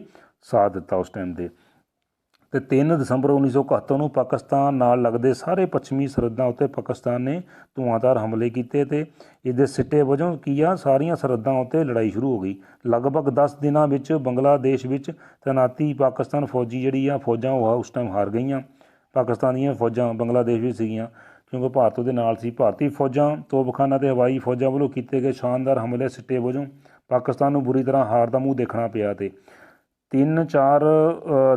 ਸਾਥ ਦਿੱਤਾ ਉਸ ਟਾਈਮ 'ਤੇ। ਅਤੇ 3 ਦਸੰਬਰ 1971 ਨੂੰ ਪਾਕਿਸਤਾਨ ਨਾਲ ਲੱਗਦੇ ਸਾਰੇ ਪੱਛਮੀ ਸਰਹੱਦਾਂ ਉੱਤੇ ਪਾਕਿਸਤਾਨ ਨੇ ਧੂਆਂਧਾਰ ਹਮਲੇ ਕੀਤੇ ਅਤੇ ਇਹਦੇ ਸਿੱਟੇ ਵਜੋਂ ਕੀ ਆ ਸਾਰੀਆਂ ਸਰਹੱਦਾਂ ਉੱਤੇ ਲੜਾਈ ਸ਼ੁਰੂ ਹੋ ਗਈ। ਲਗਭਗ 10 ਦਿਨਾਂ ਵਿੱਚ ਬੰਗਲਾਦੇਸ਼ ਵਿੱਚ ਤੈਨਾਤੀ ਪਾਕਿਸਤਾਨ ਫੌਜੀ ਫੌਜਾਂ ਉਹ ਉਸ ਟਾਈਮ ਹਾਰ ਗਈਆਂ। ਪਾਕਿਸਤਾਨ ਦੀਆਂ ਫੌਜਾਂ ਬੰਗਲਾਦੇਸ਼ ਵਿੱਚ ਸੀਗੀਆਂ ਕਿਉਂਕਿ ਭਾਰਤ ਉਹਦੇ ਨਾਲ ਸੀ। ਭਾਰਤੀ ਫੌਜਾਂ, ਤੋਪਖਾਨਾ ਅਤੇ ਹਵਾਈ ਫੌਜਾਂ ਵੱਲੋਂ ਕੀਤੇ ਗਏ ਸ਼ਾਨਦਾਰ ਹਮਲੇ ਸਿੱਟੇ ਵਜੋਂ ਪਾਕਿਸਤਾਨ ਨੂੰ ਬੁਰੀ ਤਰ੍ਹਾਂ ਹਾਰ ਦਾ ਮੂੰਹ ਦੇਖਣਾ ਪਿਆ ਅਤੇ 3-4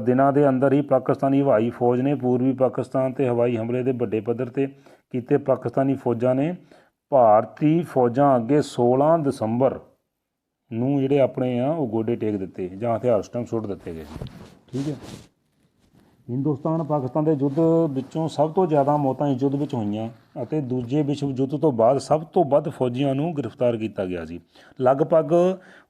ਦਿਨਾਂ ਦੇ ਅੰਦਰ ਹੀ ਪਾਕਿਸਤਾਨੀ ਹਵਾਈ ਫੌਜ ਨੇ ਪੂਰਬੀ ਪਾਕਿਸਤਾਨ 'ਤੇ ਹਵਾਈ ਹਮਲੇ ਦੇ ਵੱਡੇ ਪੱਧਰ 'ਤੇ ਕੀਤੇ। ਪਾਕਿਸਤਾਨੀ ਫੌਜਾਂ ਨੇ ਭਾਰਤੀ ਫੌਜਾਂ ਅੱਗੇ 16 ਦਸੰਬਰ ਨੂੰ ਜਿਹੜੇ ਆਪਣੇ ਉਹ ਗੋਡੇ ਟੇਕ ਦਿੱਤੇ ਜਾਂ ਹਥਿਆਰ ਉਸ ਟਾਈਮ ਸੁੱਟ ਦਿੱਤੇ ਗਏ ਸੀ, ਠੀਕ ਹੈ। ਹਿੰਦੁਸਤਾਨ ਪਾਕਿਸਤਾਨ ਦੇ ਯੁੱਧ ਵਿੱਚੋਂ ਸਭ ਤੋਂ ਜ਼ਿਆਦਾ ਮੌਤਾਂ ਇਸ ਯੁੱਧ ਵਿੱਚ ਹੋਈਆਂ ਅਤੇ ਦੂਜੇ ਵਿਸ਼ਵ ਯੁੱਧ ਤੋਂ ਬਾਅਦ ਸਭ ਤੋਂ ਵੱਧ ਫੌਜੀਆਂ ਨੂੰ ਗ੍ਰਿਫਤਾਰ ਕੀਤਾ ਗਿਆ ਸੀ। ਲਗਭਗ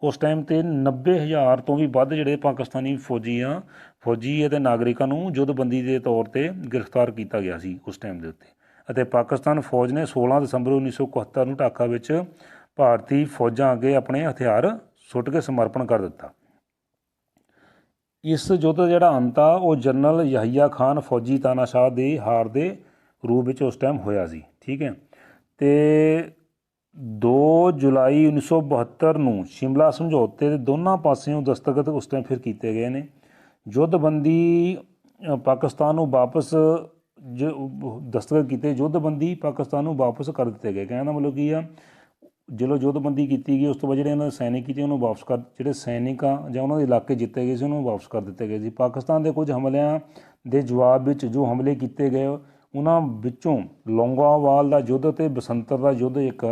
ਉਸ ਟਾਈਮ 'ਤੇ 90,000 ਤੋਂ ਵੀ ਵੱਧ ਜਿਹੜੇ ਪਾਕਿਸਤਾਨੀ ਫੌਜੀ ਅਤੇ ਨਾਗਰਿਕਾਂ ਨੂੰ ਯੁੱਧਬੰਦੀ ਦੇ ਤੌਰ 'ਤੇ ਗ੍ਰਿਫਤਾਰ ਕੀਤਾ ਗਿਆ ਸੀ ਉਸ ਟਾਈਮ ਦੇ ਉੱਤੇ ਅਤੇ ਪਾਕਿਸਤਾਨ ਫੌਜ ਨੇ 16 ਦਸੰਬਰ 1971 ਨੂੰ ਢਾਕਾ ਵਿੱਚ ਭਾਰਤੀ ਫੌਜਾਂ ਅੱਗੇ ਆਪਣੇ ਹਥਿਆਰ ਸੁੱਟ ਕੇ ਸਮਰਪਣ ਕਰ ਦਿੱਤਾ। ਇਸ ਯੁੱਧ ਦਾ ਜਿਹੜਾ ਅੰਤ ਆ ਉਹ ਜਨਰਲ ਯਹੀਆ ਖਾਨ ਫੌਜੀ ਤਾਨਾਸ਼ਾਹ ਦੀ ਹਾਰ ਦੇ ਰੂਪ ਵਿੱਚ ਉਸ ਟਾਈਮ ਹੋਇਆ ਸੀ, ਠੀਕ ਹੈ। ਅਤੇ 2 ਜੁਲਾਈ 1972 ਨੂੰ ਸ਼ਿਮਲਾ ਸਮਝੌਤੇ ਦੇ ਦੋਨਾਂ ਪਾਸਿਓਂ ਦਸਤਖਤ ਉਸ ਟਾਈਮ ਫਿਰ ਕੀਤੇ ਗਏ ਨੇ। ਯੁੱਧਬੰਦੀ ਪਾਕਿਸਤਾਨ ਨੂੰ ਵਾਪਸ ਦਸਤਖਤ ਕੀਤੇ, ਯੁੱਧਬੰਦੀ ਪਾਕਿਸਤਾਨ ਨੂੰ ਵਾਪਸ ਕਰ ਦਿੱਤੇ ਗਏ। ਕਹਿਣ ਦਾ ਮਤਲਬ ਕੀ ਆ, ਜਦੋਂ ਜੋਧਬੰਦੀ ਕੀਤੀ ਗਈ ਉਸ ਤੋਂ ਬਾਅਦ ਜਿਹੜੇ ਇਹਨਾਂ ਦੇ ਸੈਨਿਕ ਸੀ ਉਹਨੂੰ ਵਾਪਸ ਕਰ, ਜਿਹੜੇ ਸੈਨਿਕ ਆ ਜਾਂ ਉਹਨਾਂ ਦੇ ਇਲਾਕੇ ਜਿੱਤੇ ਗਏ ਸੀ ਉਹਨੂੰ ਵਾਪਸ ਕਰ ਦਿੱਤੇ ਗਏ ਸੀ। ਪਾਕਿਸਤਾਨ ਦੇ ਕੁਝ ਹਮਲਿਆਂ ਦੇ ਜਵਾਬ ਵਿੱਚ ਜੋ ਹਮਲੇ ਕੀਤੇ ਗਏ ਉਹਨਾਂ ਵਿੱਚੋਂ ਲੌਂਗੋਵਾਲ ਦਾ ਯੁੱਧ ਅਤੇ ਬਸੰਤਰ ਦਾ ਯੁੱਧ ਇੱਕ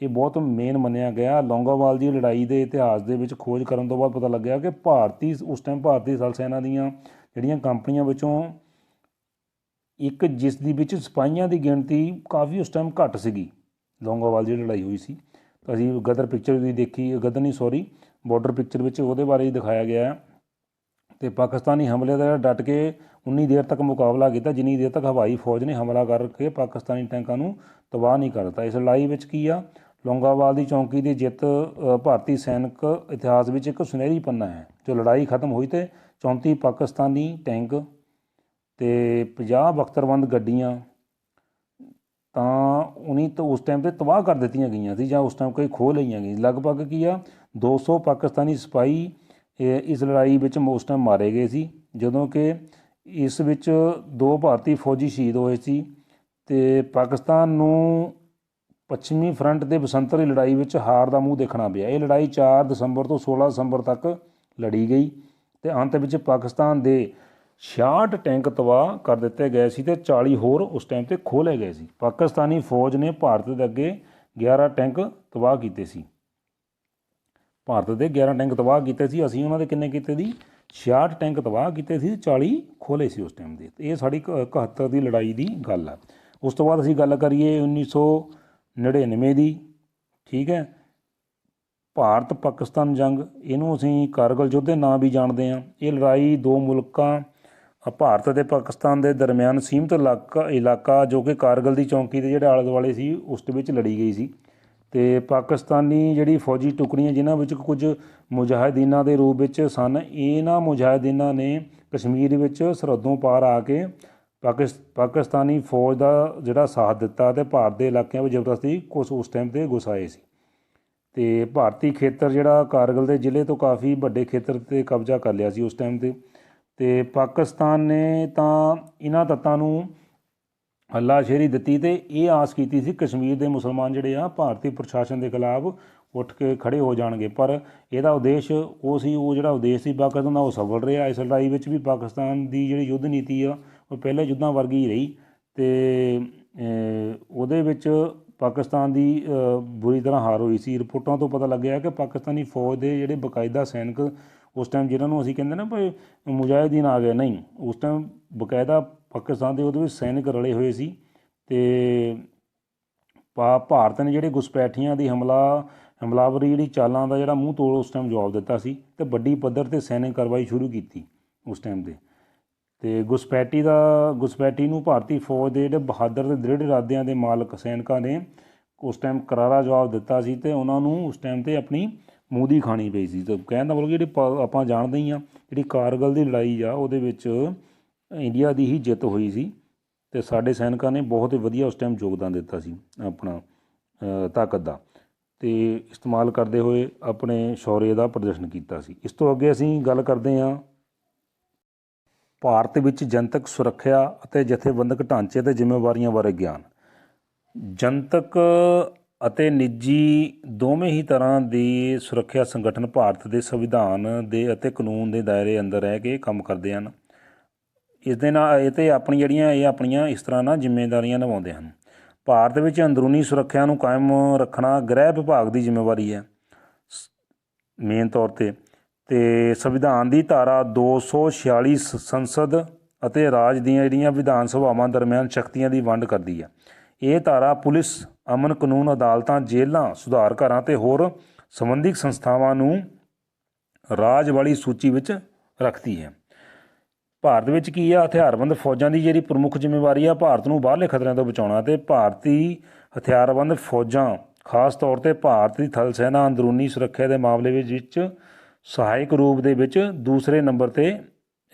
ਇਹ ਬਹੁਤ ਮੇਨ ਮੰਨਿਆ ਗਿਆ। ਲੌਂਗੋਵਾਲ ਦੀ ਲੜਾਈ ਦੇ ਇਤਿਹਾਸ ਦੇ ਵਿੱਚ ਖੋਜ ਕਰਨ ਤੋਂ ਬਾਅਦ ਪਤਾ ਲੱਗਿਆ ਕਿ ਉਸ ਟਾਈਮ ਭਾਰਤੀ ਥਲ ਸੈਨਾ ਦੀਆਂ ਜਿਹੜੀਆਂ ਕੰਪਨੀਆਂ ਵਿੱਚੋਂ ਇੱਕ ਜਿਸ ਦੇ ਵਿੱਚ ਸਿਪਾਹੀਆਂ ਦੀ ਗਿਣਤੀ ਕਾਫੀ ਉਸ ਟਾਈਮ ਘੱਟ ਸੀਗੀ, ਲੌਂਗੋਵਾਲ ਦੀ ਲੜਾਈ ਹੋਈ ਸੀ। ਤਾਂ ਅਸੀਂ ਗਦਰ ਪਿਕਚਰ ਵੀ ਦੇਖੀ, ਗਦਰ ਨਹੀਂ ਸੌਰੀ ਬਾਰਡਰ ਪਿਕਚਰ ਵਿੱਚ ਉਹਦੇ ਬਾਰੇ ਹੀ ਦਿਖਾਇਆ ਗਿਆ। ਅਤੇ ਪਾਕਿਸਤਾਨੀ ਹਮਲੇ ਦਾ ਡਟ ਕੇ ਉਨੀ ਦੇਰ ਤੱਕ ਮੁਕਾਬਲਾ ਕੀਤਾ ਜਿੰਨੀ ਦੇਰ ਤੱਕ ਹਵਾਈ ਫੌਜ ਨੇ ਹਮਲਾ ਕਰਕੇ ਪਾਕਿਸਤਾਨੀ ਟੈਂਕਾਂ ਨੂੰ ਤਬਾਹ ਨਹੀਂ ਕਰ ਦਿੱਤਾ। ਇਸ ਲੜਾਈ ਵਿੱਚ ਕੀ ਆ, ਲੌਂਗੋਵਾਲ ਦੀ ਚੌਂਕੀ ਦੀ ਜਿੱਤ ਭਾਰਤੀ ਸੈਨਿਕ ਇਤਿਹਾਸ ਵਿੱਚ ਇੱਕ ਸੁਨਹਿਰੀ ਪੰਨਾ ਹੈ। ਜੋ ਲੜਾਈ ਖਤਮ ਹੋਈ ਅਤੇ 34 ਪਾਕਿਸਤਾਨੀ ਟੈਂਕ ਅਤੇ 50 ਬਖਤਰਬੰਦ ਗੱਡੀਆਂ ਤਾਂ ਉਸ ਟਾਈਮ 'ਤੇ ਤਬਾਹ ਕਰ ਦਿੱਤੀਆਂ ਗਈਆਂ ਸੀ ਜਾਂ ਉਸ ਟਾਈਮ ਕੋਈ ਖੋਹ ਲਈਆਂ ਗਈਆਂ। ਲਗਭਗ ਕੀ ਆ 200 ਪਾਕਿਸਤਾਨੀ ਸਿਪਾਹੀ ਇਸ ਲੜਾਈ ਵਿੱਚ ਉਸ ਟਾਈਮ ਮਾਰੇ ਗਏ ਸੀ, ਜਦੋਂ ਕਿ ਇਸ ਵਿੱਚ 2 ਭਾਰਤੀ ਫੌਜੀ ਸ਼ਹੀਦ ਹੋਏ ਸੀ। ਅਤੇ ਪਾਕਿਸਤਾਨ ਨੂੰ ਪੱਛਮੀ ਫਰੰਟ ਦੇ ਬਸੰਤਰ ਦੀ ਲੜਾਈ ਵਿੱਚ ਹਾਰ ਦਾ ਮੂੰਹ ਦੇਖਣਾ ਪਿਆ। ਇਹ ਲੜਾਈ 4 ਦਸੰਬਰ ਤੋਂ 16 ਦਸੰਬਰ ਤੱਕ ਲੜੀ ਗਈ ਅਤੇ ਅੰਤ ਵਿੱਚ ਪਾਕਿਸਤਾਨ ਦੇ 66 ਟੈਂਕ ਤਬਾਹ ਕਰ ਦਿੱਤੇ ਗਏ ਸੀ ਅਤੇ 40 ਹੋਰ ਉਸ ਟਾਈਮ 'ਤੇ ਖੋਹ ਲਏ ਗਏ ਸੀ। ਪਾਕਿਸਤਾਨੀ ਫੌਜ ਨੇ ਭਾਰਤ ਦੇ ਅੱਗੇ 11 ਟੈਂਕ ਤਬਾਹ ਕੀਤੇ ਸੀ। ਭਾਰਤ ਦੇ 11 ਟੈਂਕ ਤਬਾਹ ਕੀਤੇ ਸੀ, ਅਸੀਂ ਉਹਨਾਂ ਦੇ ਕਿੰਨੇ ਕੀਤੇ ਸੀ 66 ਟੈਂਕ ਤਬਾਹ ਕੀਤੇ ਸੀ, 40 ਖੋਲੇ ਸੀ ਉਸ ਟਾਈਮ ਦੇ। ਇਹ ਸਾਡੀ 71 ਦੀ ਲੜਾਈ ਦੀ ਗੱਲ ਹੈ। ਉਸ ਤੋਂ ਬਾਅਦ ਅਸੀਂ ਗੱਲ ਕਰੀਏ 1999 ਦੀ, ਠੀਕ ਹੈ, ਭਾਰਤ ਪਾਕਿਸਤਾਨ ਜੰਗ, ਇਹਨੂੰ ਅਸੀਂ ਕਾਰਗਿਲ ਯੁੱਧ ਦੇ ਨਾਂ ਵੀ ਜਾਣਦੇ ਹਾਂ। ਇਹ ਲੜਾਈ 2 ਮੁਲਕਾਂ ਭਾਰਤ ਅਤੇ ਪਾਕਿਸਤਾਨ ਦੇ ਦਰਮਿਆਨ ਸੀਮਿਤ ਇਲਾਕਾ ਜੋ ਕਿ ਕਾਰਗਿਲ ਦੀ ਚੌਂਕੀ ਦੇ ਜਿਹੜੇ ਆਲੇ ਦੁਆਲੇ ਸੀ ਉਸ ਦੇ ਵਿੱਚ ਲੜੀ ਗਈ ਸੀ। ਅਤੇ ਪਾਕਿਸਤਾਨੀ ਜਿਹੜੀ ਫੌਜੀ ਟੁਕੜੀਆਂ ਜਿਨ੍ਹਾਂ ਵਿੱਚ ਕੁਝ ਮੁਜਾਹਿਦੀਨਾਂ ਦੇ ਰੂਪ ਵਿੱਚ ਸਨ, ਇਹਨਾਂ ਮੁਜਾਹਿਦੀਨਾਂ ਨੇ ਕਸ਼ਮੀਰ ਵਿੱਚ ਸਰਹੱਦੋਂ ਪਾਰ ਆ ਕੇ ਪਾਕਿਸਤਾਨੀ ਫੌਜ ਦਾ ਜਿਹੜਾ ਸਾਥ ਦਿੱਤਾ ਅਤੇ ਭਾਰਤ ਦੇ ਇਲਾਕਿਆਂ ਵਿੱਚ ਜ਼ਬਰਦਸਤੀ ਉਸ ਟਾਈਮ 'ਤੇ ਘੁਸ ਆਏ ਸੀ। ਅਤੇ ਭਾਰਤੀ ਖੇਤਰ ਜਿਹੜਾ ਕਾਰਗਿਲ ਦੇ ਜ਼ਿਲ੍ਹੇ ਤੋਂ ਕਾਫੀ ਵੱਡੇ ਖੇਤਰ 'ਤੇ ਕਬਜ਼ਾ ਕਰ ਲਿਆ ਸੀ ਉਸ ਟਾਈਮ 'ਤੇ। ਅਤੇ ਪਾਕਿਸਤਾਨ ਨੇ ਤਾਂ ਇਹਨਾਂ ਤੱਤਾਂ ਨੂੰ ਹੱਲਾਸ਼ੇਰੀ ਦਿੱਤੀ ਅਤੇ ਇਹ ਆਸ ਕੀਤੀ ਸੀ ਕਸ਼ਮੀਰ ਦੇ ਮੁਸਲਮਾਨ ਜਿਹੜੇ ਆ ਭਾਰਤੀ ਪ੍ਰਸ਼ਾਸਨ ਦੇ ਖਿਲਾਫ ਉੱਠ ਕੇ ਖੜ੍ਹੇ ਹੋ ਜਾਣਗੇ, ਪਰ ਇਹਦਾ ਉਦੇਸ਼ ਉਹ ਜਿਹੜਾ ਉਦੇਸ਼ ਸੀ ਪਾਕਿਸਤਾਨ ਦਾ ਉਹ ਸਫਲ ਰਿਹਾ। ਇਸ ਲੜਾਈ ਵਿੱਚ ਵੀ ਪਾਕਿਸਤਾਨ ਦੀ ਜਿਹੜੀ ਯੁੱਧ ਨੀਤੀ ਆ ਉਹ ਪਹਿਲੇ ਯੁੱਧਾਂ ਵਰਗੀ ਹੀ ਰਹੀ ਅਤੇ ਉਹਦੇ ਵਿੱਚ ਪਾਕਿਸਤਾਨ ਦੀ ਬੁਰੀ ਤਰ੍ਹਾਂ ਹਾਰ ਹੋਈ ਸੀ। ਰਿਪੋਰਟਾਂ ਤੋਂ ਪਤਾ ਲੱਗਿਆ ਕਿ ਪਾਕਿਸਤਾਨੀ ਫੌਜ ਦੇ ਜਿਹੜੇ ਬਾਕਾਇਦਾ ਸੈਨਿਕ ਉਸ ਟਾਈਮ ਜਿਹਨਾਂ ਨੂੰ ਅਸੀਂ ਕਹਿੰਦੇ ਨਾ ਭਾਈ ਮੁਜਾਹਿਦੀਨ ਆ ਗਏ, ਨਹੀਂ, ਉਸ ਟਾਈਮ ਬਾਕਾਇਦਾ ਪਾਕਿਸਤਾਨ ਦੇ ਉਹਦੇ ਵਿੱਚ ਸੈਨਿਕ ਰਲੇ ਹੋਏ ਸੀ। ਅਤੇ ਭਾਰਤ ਨੇ ਜਿਹੜੇ ਘੁਸਪੈਠੀਆਂ ਦੀ ਹਮਲਾਵਰੀ ਜਿਹੜੀ ਚਾਲਾਂ ਦਾ ਜਿਹੜਾ ਮੂੰਹ ਤੋੜ ਉਸ ਟਾਈਮ ਜਵਾਬ ਦਿੱਤਾ ਸੀ ਅਤੇ ਵੱਡੀ ਪੱਧਰ 'ਤੇ ਸੈਨਿਕ ਕਾਰਵਾਈ ਸ਼ੁਰੂ ਕੀਤੀ ਉਸ ਟਾਈਮ 'ਤੇ। ਅਤੇ ਘੁਸਪੈਠੀ ਨੂੰ ਭਾਰਤੀ ਫੌਜ ਦੇ ਜਿਹੜੇ ਬਹਾਦਰ ਅਤੇ ਦ੍ਰਿੜ ਇਰਾਦਿਆਂ ਦੇ ਮਾਲਕ ਸੈਨਿਕਾਂ ਨੇ ਉਸ ਟਾਈਮ ਕਰਾਰਾ ਜਵਾਬ ਦਿੱਤਾ ਸੀ ਅਤੇ ਉਹਨਾਂ ਨੂੰ ਉਸ ਟਾਈਮ 'ਤੇ ਆਪਣੀ ਮੂੰਹ ਦੀ ਖਾਣੀ ਪਈ ਸੀ। ਅਤੇ ਕਹਿਣ ਦਾ ਮਤਲਬ ਜਿਹੜੀ ਆਪਾਂ ਜਾਣਦੇ ਹੀ ਹਾਂ ਜਿਹੜੀ ਕਾਰਗਿਲ ਦੀ ਲੜਾਈ ਆ ਉਹਦੇ ਵਿੱਚ ਇੰਡੀਆ ਦੀ ਹੀ ਜਿੱਤ ਹੋਈ ਸੀ ਅਤੇ ਸਾਡੇ ਸੈਨਿਕਾਂ ਨੇ ਬਹੁਤ ਹੀ ਵਧੀਆ ਉਸ ਟਾਈਮ ਯੋਗਦਾਨ ਦਿੱਤਾ ਸੀ ਆਪਣਾ ਤਾਕਤ ਦਾ, ਅਤੇ ਇਸਤੇਮਾਲ ਕਰਦੇ ਹੋਏ ਆਪਣੇ ਸ਼ੌਰਯ ਦਾ ਪ੍ਰਦਰਸ਼ਨ ਕੀਤਾ ਸੀ। ਇਸ ਤੋਂ ਅੱਗੇ ਅਸੀਂ ਗੱਲ ਕਰਦੇ ਹਾਂ ਭਾਰਤ ਵਿੱਚ ਜਨਤਕ ਸੁਰੱਖਿਆ ਅਤੇ ਜਥੇਬੰਦਕ ਢਾਂਚੇ ਅਤੇ ਜ਼ਿੰਮੇਵਾਰੀਆਂ ਬਾਰੇ ਗਿਆਨ। ਜਨਤਕ ਅਤੇ ਨਿੱਜੀ ਦੋਵੇਂ ਹੀ ਤਰ੍ਹਾਂ ਦੇ ਸੁਰੱਖਿਆ ਸੰਗਠਨ ਭਾਰਤ ਦੇ ਸੰਵਿਧਾਨ ਦੇ ਅਤੇ ਕਾਨੂੰਨ ਦੇ ਦਾਇਰੇ ਅੰਦਰ ਰਹਿ ਕੇ ਕੰਮ ਕਰਦੇ ਹਨ। ਇਸ ਦੇ ਨਾਲ ਇਹ 'ਤੇ ਆਪਣੀਆਂ ਇਸ ਤਰ੍ਹਾਂ ਨਾਲ ਜ਼ਿੰਮੇਵਾਰੀਆਂ ਨਿਭਾਉਂਦੇ ਹਨ। ਭਾਰਤ ਵਿੱਚ ਅੰਦਰੂਨੀ ਸੁਰੱਖਿਆ ਨੂੰ ਕਾਇਮ ਰੱਖਣਾ ਗ੍ਰਹਿ ਵਿਭਾਗ ਦੀ ਜ਼ਿੰਮੇਵਾਰੀ ਹੈ ਮੇਨ ਤੌਰ 'ਤੇ। ਅਤੇ ਸੰਵਿਧਾਨ ਦੀ ਧਾਰਾ 246 ਸੰਸਦ ਅਤੇ ਰਾਜ ਦੀਆਂ ਜਿਹੜੀਆਂ ਵਿਧਾਨ ਸਭਾਵਾਂ ਦਰਮਿਆਨ ਸ਼ਕਤੀਆਂ ਦੀ ਵੰਡ ਕਰਦੀ ਹੈ। ਇਹ ਧਾਰਾ ਪੁਲਿਸ, ਅਮਨ ਕਾਨੂੰਨ ਅਦਾਲਤਾਂ, ਜੇਲ੍ਹਾਂ, ਸੁਧਾਰ ਘਰਾਂ ਅਤੇ ਹੋਰ ਸੰਬੰਧਿਤ ਸੰਸਥਾਵਾਂ ਨੂੰ ਰਾਜ ਵਾਲੀ ਸੂਚੀ ਵਿੱਚ ਰੱਖਦੀ ਹੈ। ਭਾਰਤ ਵਿੱਚ ਕੀ ਆ, ਹਥਿਆਰਬੰਦ ਫੌਜਾਂ ਦੀ ਜਿਹੜੀ ਪ੍ਰਮੁੱਖ ਜ਼ਿੰਮੇਵਾਰੀ ਆ ਭਾਰਤ ਨੂੰ ਬਾਹਰਲੇ ਖਤਰਿਆਂ ਤੋਂ ਬਚਾਉਣਾ। ਅਤੇ ਭਾਰਤੀ ਹਥਿਆਰਬੰਦ ਫੌਜਾਂ ਖਾਸ ਤੌਰ 'ਤੇ ਭਾਰਤ ਦੀ ਥਲ ਸੈਨਾ ਅੰਦਰੂਨੀ ਸੁਰੱਖਿਆ ਦੇ ਮਾਮਲੇ ਵਿੱਚ ਸਹਾਇਕ ਰੂਪ ਦੇ ਵਿੱਚ ਦੂਸਰੇ ਨੰਬਰ 'ਤੇ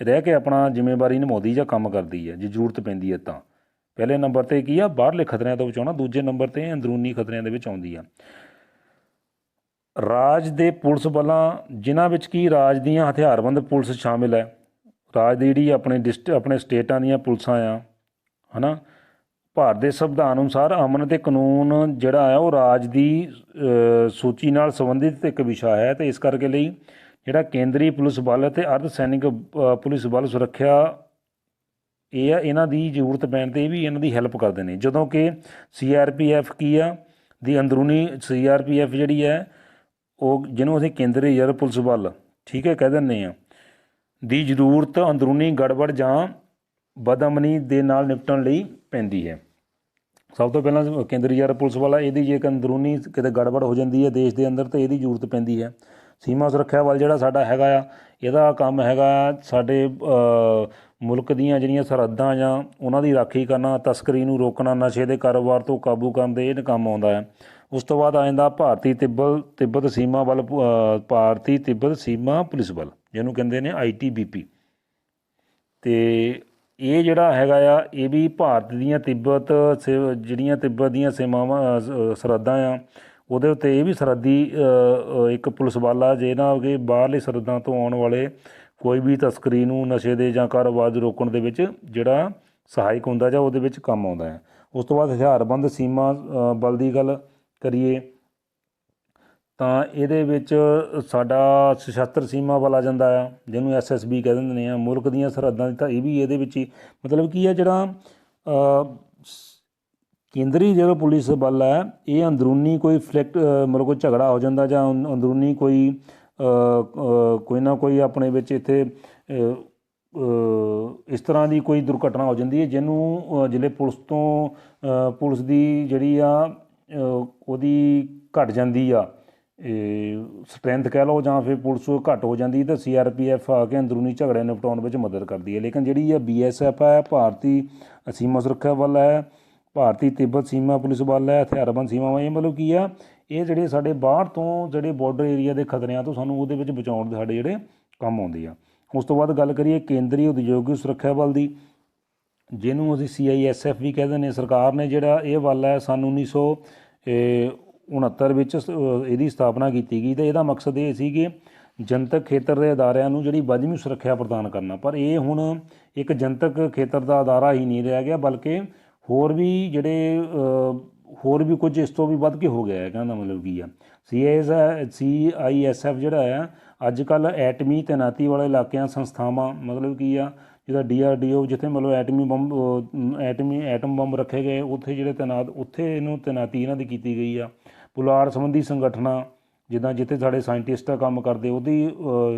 ਰਹਿ ਕੇ ਆਪਣਾ ਜ਼ਿੰਮੇਵਾਰੀ ਨਿਭਾਉਂਦੀ ਜਾਂ ਕੰਮ ਕਰਦੀ ਹੈ ਜੇ ਜ਼ਰੂਰਤ ਪੈਂਦੀ ਹੈ ਤਾਂ। ਪਹਿਲੇ ਨੰਬਰ 'ਤੇ ਕੀ ਆ ਬਾਹਰਲੇ ਖਤਰਿਆਂ ਤੋਂ ਬਚਾਉਣਾ, ਦੂਜੇ ਨੰਬਰ 'ਤੇ ਅੰਦਰੂਨੀ ਖਤਰਿਆਂ ਦੇ ਵਿੱਚ ਆਉਂਦੀ ਆ। ਰਾਜ ਦੇ ਪੁਲਿਸ ਬਲਾਂ ਜਿਨ੍ਹਾਂ ਵਿੱਚ ਕੀ ਰਾਜ ਦੀਆਂ ਹਥਿਆਰਬੰਦ ਪੁਲਿਸ ਸ਼ਾਮਿਲ ਹੈ। ਰਾਜ ਦੀ ਜਿਹੜੀ ਆਪਣੇ ਸਟੇਟਾਂ ਦੀਆਂ ਪੁਲਿਸਾਂ ਆ ਹੈ ਨਾ, ਭਾਰਤ ਦੇ ਸੰਵਿਧਾਨ ਅਨੁਸਾਰ ਅਮਨ ਅਤੇ ਕਾਨੂੰਨ ਜਿਹੜਾ ਹੈ ਉਹ ਰਾਜ ਦੀ ਸੂਚੀ ਨਾਲ ਸੰਬੰਧਿਤ ਇੱਕ ਵਿਸ਼ਾ ਹੈ, ਅਤੇ ਇਸ ਕਰਕੇ ਲਈ ਜਿਹੜਾ ਕੇਂਦਰੀ ਪੁਲਿਸ ਬਲ ਅਤੇ ਅਰਧ ਸੈਨਿਕ ਪੁਲਿਸ ਬਲ ਸੁਰੱਖਿਆ ਇਹ ਆ, ਇਹਨਾਂ ਦੀ ਜ਼ਰੂਰਤ ਪੈਣ 'ਤੇ ਵੀ ਇਹਨਾਂ ਦੀ ਹੈਲਪ ਕਰਦੇ ਨੇ। ਜਦੋਂ ਕਿ CRPF ਕੀ ਆ ਦੀ ਅੰਦਰੂਨੀ CRPF ਜਿਹੜੀ ਹੈ ਉਹ ਜਿਹਨੂੰ ਅਸੀਂ ਕੇਂਦਰੀ ਰਿਜ਼ਰਵ ਪੁਲਿਸ ਬਲ ਠੀਕ ਹੈ ਕਹਿ ਦਿੰਦੇ ਹਾਂ ਦੀ ਜ਼ਰੂਰਤ ਅੰਦਰੂਨੀ ਗੜਬੜ ਜਾਂ ਬਦਅਮਨੀ ਦੇ ਨਾਲ ਨਿਪਟਣ ਲਈ ਪੈਂਦੀ ਹੈ। ਸਭ ਤੋਂ ਪਹਿਲਾਂ ਕੇਂਦਰੀ ਰਿਜ਼ਰਵ ਪੁਲਿਸ ਵਾਲਾ ਇਹਦੀ ਜੇ ਅੰਦਰੂਨੀ ਕਿਤੇ ਗੜਬੜ ਹੋ ਜਾਂਦੀ ਹੈ ਦੇਸ਼ ਦੇ ਅੰਦਰ ਤਾਂ ਇਹਦੀ ਜ਼ਰੂਰਤ ਪੈਂਦੀ ਹੈ। ਸੀਮਾ ਸੁਰੱਖਿਆ ਬਲ ਜਿਹੜਾ ਸਾਡਾ ਹੈਗਾ ਆ, ਇਹਦਾ ਕੰਮ ਹੈਗਾ ਸਾਡੇ ਮੁਲਕ ਦੀਆਂ ਜਿਹੜੀਆਂ ਸਰਹੱਦਾਂ ਜਾਂ ਉਹਨਾਂ ਦੀ ਰਾਖੀ ਕਰਨਾ, ਤਸਕਰੀ ਨੂੰ ਰੋਕਣਾ, ਨਸ਼ੇ ਦੇ ਕਾਰੋਬਾਰ ਤੋਂ ਕਾਬੂ ਕਰਨ ਦੇ ਇਹ ਕੰਮ ਆਉਂਦਾ ਹੈ। ਉਸ ਤੋਂ ਬਾਅਦ ਆ ਜਾਂਦਾ ਭਾਰਤੀ ਤਿੱਬਤ ਸੀਮਾ ਬਲ, ਭਾਰਤੀ ਤਿੱਬਤ ਸੀਮਾ ਪੁਲਿਸ ਬਲ ਜਿਹਨੂੰ ਕਹਿੰਦੇ ਨੇ ITBP। ਅਤੇ ਇਹ ਜਿਹੜਾ ਹੈਗਾ ਆ ਇਹ ਵੀ ਭਾਰਤ ਦੀਆਂ ਜਿਹੜੀਆਂ ਤਿੱਬਤ ਦੀਆਂ ਸੀਮਾਵਾਂ ਸਰਹੱਦਾਂ ਆ ਉਹਦੇ ਉੱਤੇ ਇਹ ਵੀ ਸਰਹੱਦੀ ਇੱਕ ਪੁਲਿਸ ਬਲ ਆ ਜਿਹਨਾਂ ਕਿ ਬਾਹਰਲੀ ਸਰਹੱਦਾਂ ਤੋਂ ਆਉਣ ਵਾਲੇ ਕੋਈ ਵੀ ਤਸਕਰੀ ਨੂੰ, ਨਸ਼ੇ ਦੇ ਜਾਂ ਕਾਰੋਬਾਰ ਨੂੰ ਰੋਕਣ ਦੇ ਵਿੱਚ ਜਿਹੜਾ ਸਹਾਇਕ ਹੁੰਦਾ ਜਾਂ ਉਹਦੇ ਵਿੱਚ ਕੰਮ ਆਉਂਦਾ ਹੈ। ਉਸ ਤੋਂ ਬਾਅਦ ਹਥਿਆਰਬੰਦ ਸੀਮਾ ਬਲ ਦੀ ਗੱਲ ਕਰੀਏ ਤਾਂ ਇਹਦੇ ਵਿੱਚ ਸਾਡਾ ਸਸ਼ਸਤਰ ਸੀਮਾ ਬਲ ਆ ਜਾਂਦਾ ਆ ਜਿਹਨੂੰ SSB ਕਹਿ ਦਿੰਦੇ ਆ। ਮੁਲਕ ਦੀਆਂ ਸਰਹੱਦਾਂ ਦੀ ਤਾਂ ਇਹ ਵੀ ਇਹਦੇ ਵਿੱਚ ਹੀ ਮਤਲਬ ਕੀ ਹੈ ਜਿਹੜਾ ਕੇਂਦਰੀ ਜਿਹੜਾ ਪੁਲਿਸ ਬਲ ਹੈ ਇਹ ਅੰਦਰੂਨੀ ਕੋਈ ਮਤਲਬ ਕੋਈ ਝਗੜਾ ਹੋ ਜਾਂਦਾ ਜਾਂ ਅੰਦਰੂਨੀ ਕੋਈ ਨਾ ਕੋਈ ਆਪਣੇ ਵਿੱਚ ਇੱਥੇ ਇਸ ਤਰ੍ਹਾਂ ਦੀ ਕੋਈ ਦੁਰਘਟਨਾ ਹੋ ਜਾਂਦੀ ਹੈ ਜਿਹਨੂੰ ਜ਼ਿਲ੍ਹੇ ਪੁਲਿਸ ਦੀ ਜਿਹੜੀ ਆ ਉਹਦੀ ਘਟ ਜਾਂਦੀ ਆ ਸਟਰੈਂਥ ਕਹਿ ਲਓ ਜਾਂ ਫਿਰ ਪੁਲਿਸ ਘੱਟ ਹੋ ਜਾਂਦੀ ਤਾਂ CRPF ਆ ਕੇ ਅੰਦਰੂਨੀ ਝਗੜੇ ਨਿਪਟਾਉਣ ਵਿੱਚ ਮਦਦ ਕਰਦੀ ਹੈ। ਲੇਕਿਨ ਜਿਹੜੀ ਆ BSF ਹੈ, ਭਾਰਤੀ ਸੀਮਾ ਸੁਰੱਖਿਆ ਬਲ ਹੈ, ਭਾਰਤੀ ਤਿੱਬਤ ਸੀਮਾ ਪੁਲਿਸ ਬਲ ਹੈ, ਹਥਿਆਰਬੰਦ ਸੀਮਾਵਾਂ, ਇਹ ਮਤਲਬ ਕੀ ਆ ਇਹ ਜਿਹੜੇ ਸਾਡੇ ਬਾਹਰ ਤੋਂ ਜਿਹੜੇ ਬਾਰਡਰ ਏਰੀਆ ਦੇ ਖਤਰਿਆਂ ਤੋਂ ਸਾਨੂੰ ਉਹਦੇ ਵਿੱਚ ਬਚਾਉਣ ਦੇ ਸਾਡੇ ਜਿਹੜੇ ਕੰਮ ਆਉਂਦੇ ਆ। ਉਸ ਤੋਂ ਬਾਅਦ ਗੱਲ ਕਰੀਏ ਕੇਂਦਰੀ ਉਦਯੋਗਿਕ ਸੁਰੱਖਿਆ ਬਲ ਦੀ ਜਿਹਨੂੰ ਅਸੀਂ CISF ਵੀ ਕਹਿੰਦੇ ਨੇ। ਸਰਕਾਰ ਨੇ ਜਿਹੜਾ ਇਹ ਬਲ ਹੈ ਸੰਨ 1969 ਵਿੱਚ ਇਹਦੀ ਸਥਾਪਨਾ ਕੀਤੀ ਗਈ ਅਤੇ ਇਹਦਾ ਮਕਸਦ ਇਹ ਸੀ ਕਿ ਜਨਤਕ ਖੇਤਰ ਦੇ ਅਦਾਰਿਆਂ ਨੂੰ ਜਿਹੜੀ ਵੱਧਵੀਂ ਸੁਰੱਖਿਆ ਪ੍ਰਦਾਨ ਕਰਨਾ। ਪਰ ਇਹ ਹੁਣ ਇੱਕ ਜਨਤਕ ਖੇਤਰ ਦਾ ਅਦਾਰਾ ਹੀ ਨਹੀਂ ਰਹਿ ਗਿਆ ਬਲਕਿ ਹੋਰ ਵੀ ਕੁਝ ਇਸ ਤੋਂ ਵੀ ਵੱਧ ਕੇ ਹੋ ਗਿਆ ਹੈ। ਕਹਿਣ ਦਾ ਮਤਲਬ ਕੀ ਆ CISF ਜਿਹੜਾ ਹੈ ਅੱਜ ਕੱਲ੍ਹ ਐਟਮੀ ਤੈਨਾਤੀ ਵਾਲੇ ਇਲਾਕਿਆਂ ਸੰਸਥਾਵਾਂ ਮਤਲਬ ਕੀ ਆ ਜਿਹਦਾ DRDO ਜਿੱਥੇ ਮਤਲਬ ਐਟਮ ਬੰਬ ਰੱਖੇ ਗਏ ਉੱਥੇ ਜਿਹੜੇ ਉੱਥੇ ਇਹਨੂੰ ਤੈਨਾਤੀ ਇਹਨਾਂ ਦੀ ਕੀਤੀ ਗਈ ਆ। ਪੁਲਾੜ ਸੰਬੰਧੀ ਸੰਗਠਨਾਂ ਜਿੱਥੇ ਸਾਡੇ ਸਾਇੰਟਿਸਟ ਆ ਕੰਮ ਕਰਦੇ ਉਹਦੀ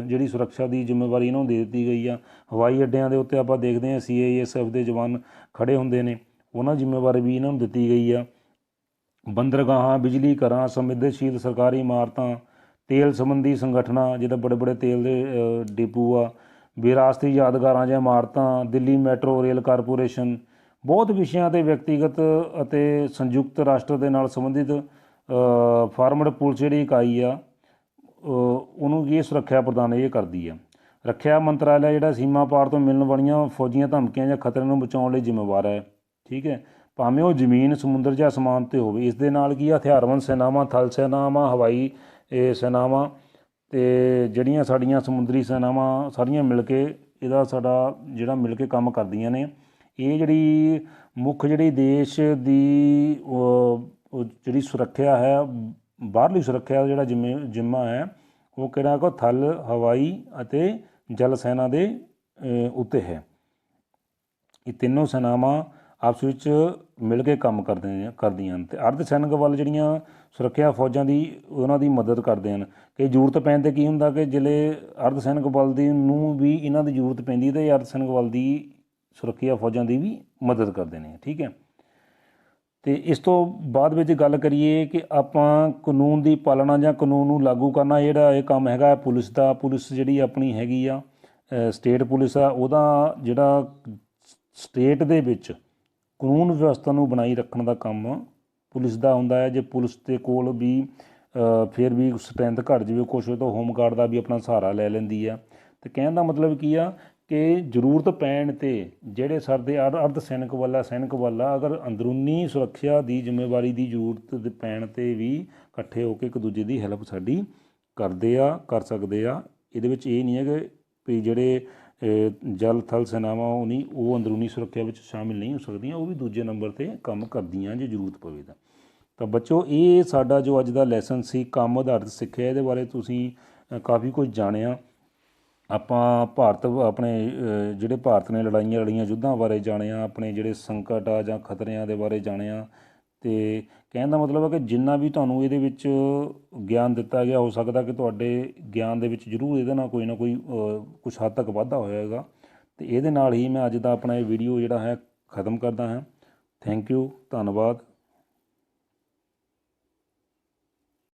ਜਿਹੜੀ ਸੁਰੱਖਿਆ ਦੀ ਜ਼ਿੰਮੇਵਾਰੀ ਇਹਨਾਂ ਨੂੰ ਦੇ ਦਿੱਤੀ ਗਈ ਆ। ਹਵਾਈ ਅੱਡਿਆਂ ਦੇ ਉੱਤੇ ਆਪਾਂ ਦੇਖਦੇ ਹਾਂ CISF ਦੇ ਜਵਾਨ ਖੜ੍ਹੇ ਹੁੰਦੇ ਨੇ, ਉਹਨਾਂ ਜ਼ਿੰਮੇਵਾਰੀ ਵੀ ਇਹਨਾਂ ਨੂੰ ਦਿੱਤੀ ਗਈ ਆ। ਬੰਦਰਗਾਹਾਂ, ਬਿਜਲੀ ਘਰਾਂ, ਸੰਵੇਦਨਸ਼ੀਲ ਸਰਕਾਰੀ ਇਮਾਰਤਾਂ, ਤੇਲ ਸੰਬੰਧੀ ਸੰਗਠਨਾਂ ਜਿੱਦਾਂ ਬੜੇ ਤੇਲ ਦੇ ਡਿਪੂ ਆ, ਵਿਰਾਸਤੀ ਯਾਦਗਾਰਾਂ ਜਾਂ ਇਮਾਰਤਾਂ, ਦਿੱਲੀ ਮੈਟਰੋ ਰੇਲ ਕਾਰਪੋਰੇਸ਼ਨ, ਬਹੁਤ ਵਿਸ਼ਿਆਂ 'ਤੇ ਵਿਅਕਤੀਗਤ ਅਤੇ ਸੰਯੁਕਤ ਰਾਸ਼ਟਰ ਦੇ ਨਾਲ ਸੰਬੰਧਿਤ ਫਾਰਮਡ ਪੁਲਿਸ ਜਿਹੜੀ ਇਕਾਈ ਆ ਉਹਨੂੰ ਇਹ ਸੁਰੱਖਿਆ ਪ੍ਰਦਾਨ ਇਹ ਕਰਦੀ ਆ। ਰੱਖਿਆ ਮੰਤਰਾਲਾ ਜਿਹੜਾ ਸੀਮਾ ਪਾਰ ਤੋਂ ਮਿਲਣ ਵਾਲੀਆਂ ਫੌਜੀਆਂ ਧਮਕੀਆਂ ਜਾਂ ਖਤਰਿਆਂ ਨੂੰ ਬਚਾਉਣ ਲਈ ਜ਼ਿੰਮੇਵਾਰ ਹੈ। ਠੀਕ ਹੈ, ਭਾਵੇਂ ਉਹ ਜ਼ਮੀਨ, ਸਮੁੰਦਰ ਜਾਂ ਅਸਮਾਨ 'ਤੇ ਹੋਵੇ। ਇਸ ਦੇ ਨਾਲ ਕੀ ਹਥਿਆਰਬੰਦ ਸੈਨਾਵਾਂ, ਥਲ ਸੈਨਾਵਾਂ, ਹਵਾਈ ਸੈਨਾਵਾਂ ਅਤੇ ਜਿਹੜੀਆਂ ਸਾਡੀਆਂ ਸਮੁੰਦਰੀ ਸੈਨਾਵਾਂ ਸਾਰੀਆਂ ਮਿਲ ਕੇ ਇਹਦਾ ਸਾਡਾ ਜਿਹੜਾ ਮਿਲ ਕੇ ਕੰਮ ਕਰਦੀਆਂ ਨੇ। ਇਹ ਜਿਹੜੀ ਮੁੱਖ ਜਿਹੜੀ ਦੇਸ਼ ਦੀ ਜਿਹੜੀ ਸੁਰੱਖਿਆ ਹੈ, ਬਾਹਰਲੀ ਸੁਰੱਖਿਆ ਜਿਹੜਾ ਜ਼ਿੰਮਾ ਹੈ ਉਹ ਕਿਹੜਾ ਕੋ ਥਲ, ਹਵਾਈ ਅਤੇ ਜਲ ਸੈਨਾ ਦੇ ਉੱਤੇ ਹੈ। ਇਹ ਤਿੰਨੋਂ ਸੈਨਾਵਾਂ ਆਪਸ ਵਿੱਚ ਮਿਲ ਕੇ ਕੰਮ ਕਰਦੀਆਂ ਹਨ। ਅਤੇ ਅਰਧ ਸੈਨਿਕ ਬਲ ਜਿਹੜੀਆਂ ਸੁਰੱਖਿਆ ਫੌਜਾਂ ਦੀ ਉਹਨਾਂ ਦੀ ਮਦਦ ਕਰਦੇ ਹਨ। ਕਿ ਜ਼ਰੂਰਤ ਪੈਣ 'ਤੇ ਕੀ ਹੁੰਦਾ ਕਿ ਜਿਹੜੇ ਅਰਧ ਸੈਨਿਕ ਬਲ ਨੂੰ ਵੀ ਇਹਨਾਂ ਦੀ ਜ਼ਰੂਰਤ ਪੈਂਦੀ ਅਤੇ ਅਰਧ ਸੈਨਿਕ ਬਲ ਦੀ ਸੁਰੱਖਿਆ ਫੌਜਾਂ ਦੀ ਵੀ ਮਦਦ ਕਰਦੇ ਨੇ। ਠੀਕ ਹੈ, ਅਤੇ ਇਸ ਤੋਂ ਬਾਅਦ ਵਿੱਚ ਗੱਲ ਕਰੀਏ ਕਿ ਆਪਾਂ ਕਾਨੂੰਨ ਦੀ ਪਾਲਣਾ ਜਾਂ ਕਾਨੂੰਨ ਨੂੰ ਲਾਗੂ ਕਰਨਾ ਜਿਹੜਾ ਇਹ ਕੰਮ ਹੈਗਾ ਪੁਲਿਸ ਦਾ। ਪੁਲਿਸ ਜਿਹੜੀ ਆਪਣੀ ਹੈਗੀ ਆ ਸਟੇਟ ਪੁਲਿਸ ਆ, ਉਹਦਾ ਜਿਹੜਾ ਸਟੇਟ ਦੇ ਵਿੱਚ ਕਾਨੂੰਨ ਵਿਵਸਥਾ ਨੂੰ ਬਣਾਈ ਰੱਖਣ ਦਾ ਕੰਮ ਪੁਲਿਸ ਦਾ ਹੁੰਦਾ ਹੈ। ਜੇ ਪੁਲਿਸ ਦੇ ਕੋਲ ਵੀ ਫਿਰ ਵੀ ਸਟਰੈਂਥ ਘੱਟ ਜਾਵੇ ਕੁਛ ਤਾਂ ਹੋਮਗਾਰਡ ਦਾ ਵੀ ਆਪਣਾ ਸਹਾਰਾ ਲੈ ਲੈਂਦੀ ਆ। ਅਤੇ ਕਹਿਣ ਦਾ ਮਤਲਬ ਕੀ ਆ ਕਿ ਜ਼ਰੂਰਤ ਪੈਣ 'ਤੇ ਜਿਹੜੇ ਸਾਡੇ ਅਰਧ ਸੈਨਿਕ ਬਲ ਆ ਅਗਰ ਅੰਦਰੂਨੀ ਸੁਰੱਖਿਆ ਦੀ ਜ਼ਿੰਮੇਵਾਰੀ ਦੀ ਜ਼ਰੂਰਤ ਪੈਣ 'ਤੇ ਵੀ ਇਕੱਠੇ ਹੋ ਕੇ ਇੱਕ ਦੂਜੇ ਦੀ ਹੈਲਪ ਸਾਡੀ ਕਰ ਸਕਦੇ ਆ। ਇਹਦੇ ਵਿੱਚ ਇਹ ਨਹੀਂ ਹੈ ਕਿ ਵੀ ਜਿਹੜੇ ਜਲ ਥਲ ਸੈਨਾਵਾਂ ਉਹ ਅੰਦਰੂਨੀ ਸੁਰੱਖਿਆ ਵਿੱਚ ਸ਼ਾਮਿਲ ਨਹੀਂ ਹੋ ਸਕਦੀਆਂ, ਉਹ ਵੀ ਦੂਜੇ ਨੰਬਰ 'ਤੇ ਕੰਮ ਕਰਦੀਆਂ ਜੇ ਜ਼ਰੂਰਤ ਪਵੇ ਤਾਂ ਬੱਚੋ ਇਹ ਸਾਡਾ ਜੋ ਅੱਜ ਦਾ ਲੈਸਨ ਸੀ ਕੰਮ ਆਧਾਰਿਤ ਸਿੱਖਿਆ, ਇਹਦੇ ਬਾਰੇ ਤੁਸੀਂ ਕਾਫੀ ਕੁਝ ਜਾਣਿਆ। ਆਪਾਂ ਆਪਣੇ ਜਿਹੜੇ ਭਾਰਤ ਨੇ ਲੜਾਈਆਂ ਲੜੀਆਂ ਯੁੱਧਾਂ ਬਾਰੇ ਜਾਣਿਆ, ਆਪਣੇ ਜਿਹੜੇ ਸੰਕਟ ਆ ਜਾਂ ਖਤਰਿਆਂ ਦੇ ਬਾਰੇ ਜਾਣਿਆ। ਅਤੇ ਕਹਿਣ ਦਾ ਮਤਲਬ ਹੈ ਕਿ ਜਿੰਨਾ ਵੀ ਤੁਹਾਨੂੰ ਇਹਦੇ ਵਿੱਚ ਗਿਆਨ ਦਿੱਤਾ ਗਿਆ, ਹੋ ਸਕਦਾ ਕਿ ਤੁਹਾਡੇ ਗਿਆਨ ਦੇ ਵਿੱਚ ਜ਼ਰੂਰ ਇਹਦੇ ਨਾਲ ਨਾ ਕੋਈ ਕੁਛ ਹੱਦ ਤੱਕ ਵਾਧਾ ਹੋਏਗਾ। ਅਤੇ ਇਹਦੇ ਨਾਲ ਹੀ ਮੈਂ ਅੱਜ ਦਾ ਆਪਣਾ ਇਹ ਵੀਡੀਓ ਜਿਹੜਾ ਹੈ ਖ਼ਤਮ ਕਰਦਾ ਹਾਂ। ਥੈਂਕ ਯੂ, ਧੰਨਵਾਦ।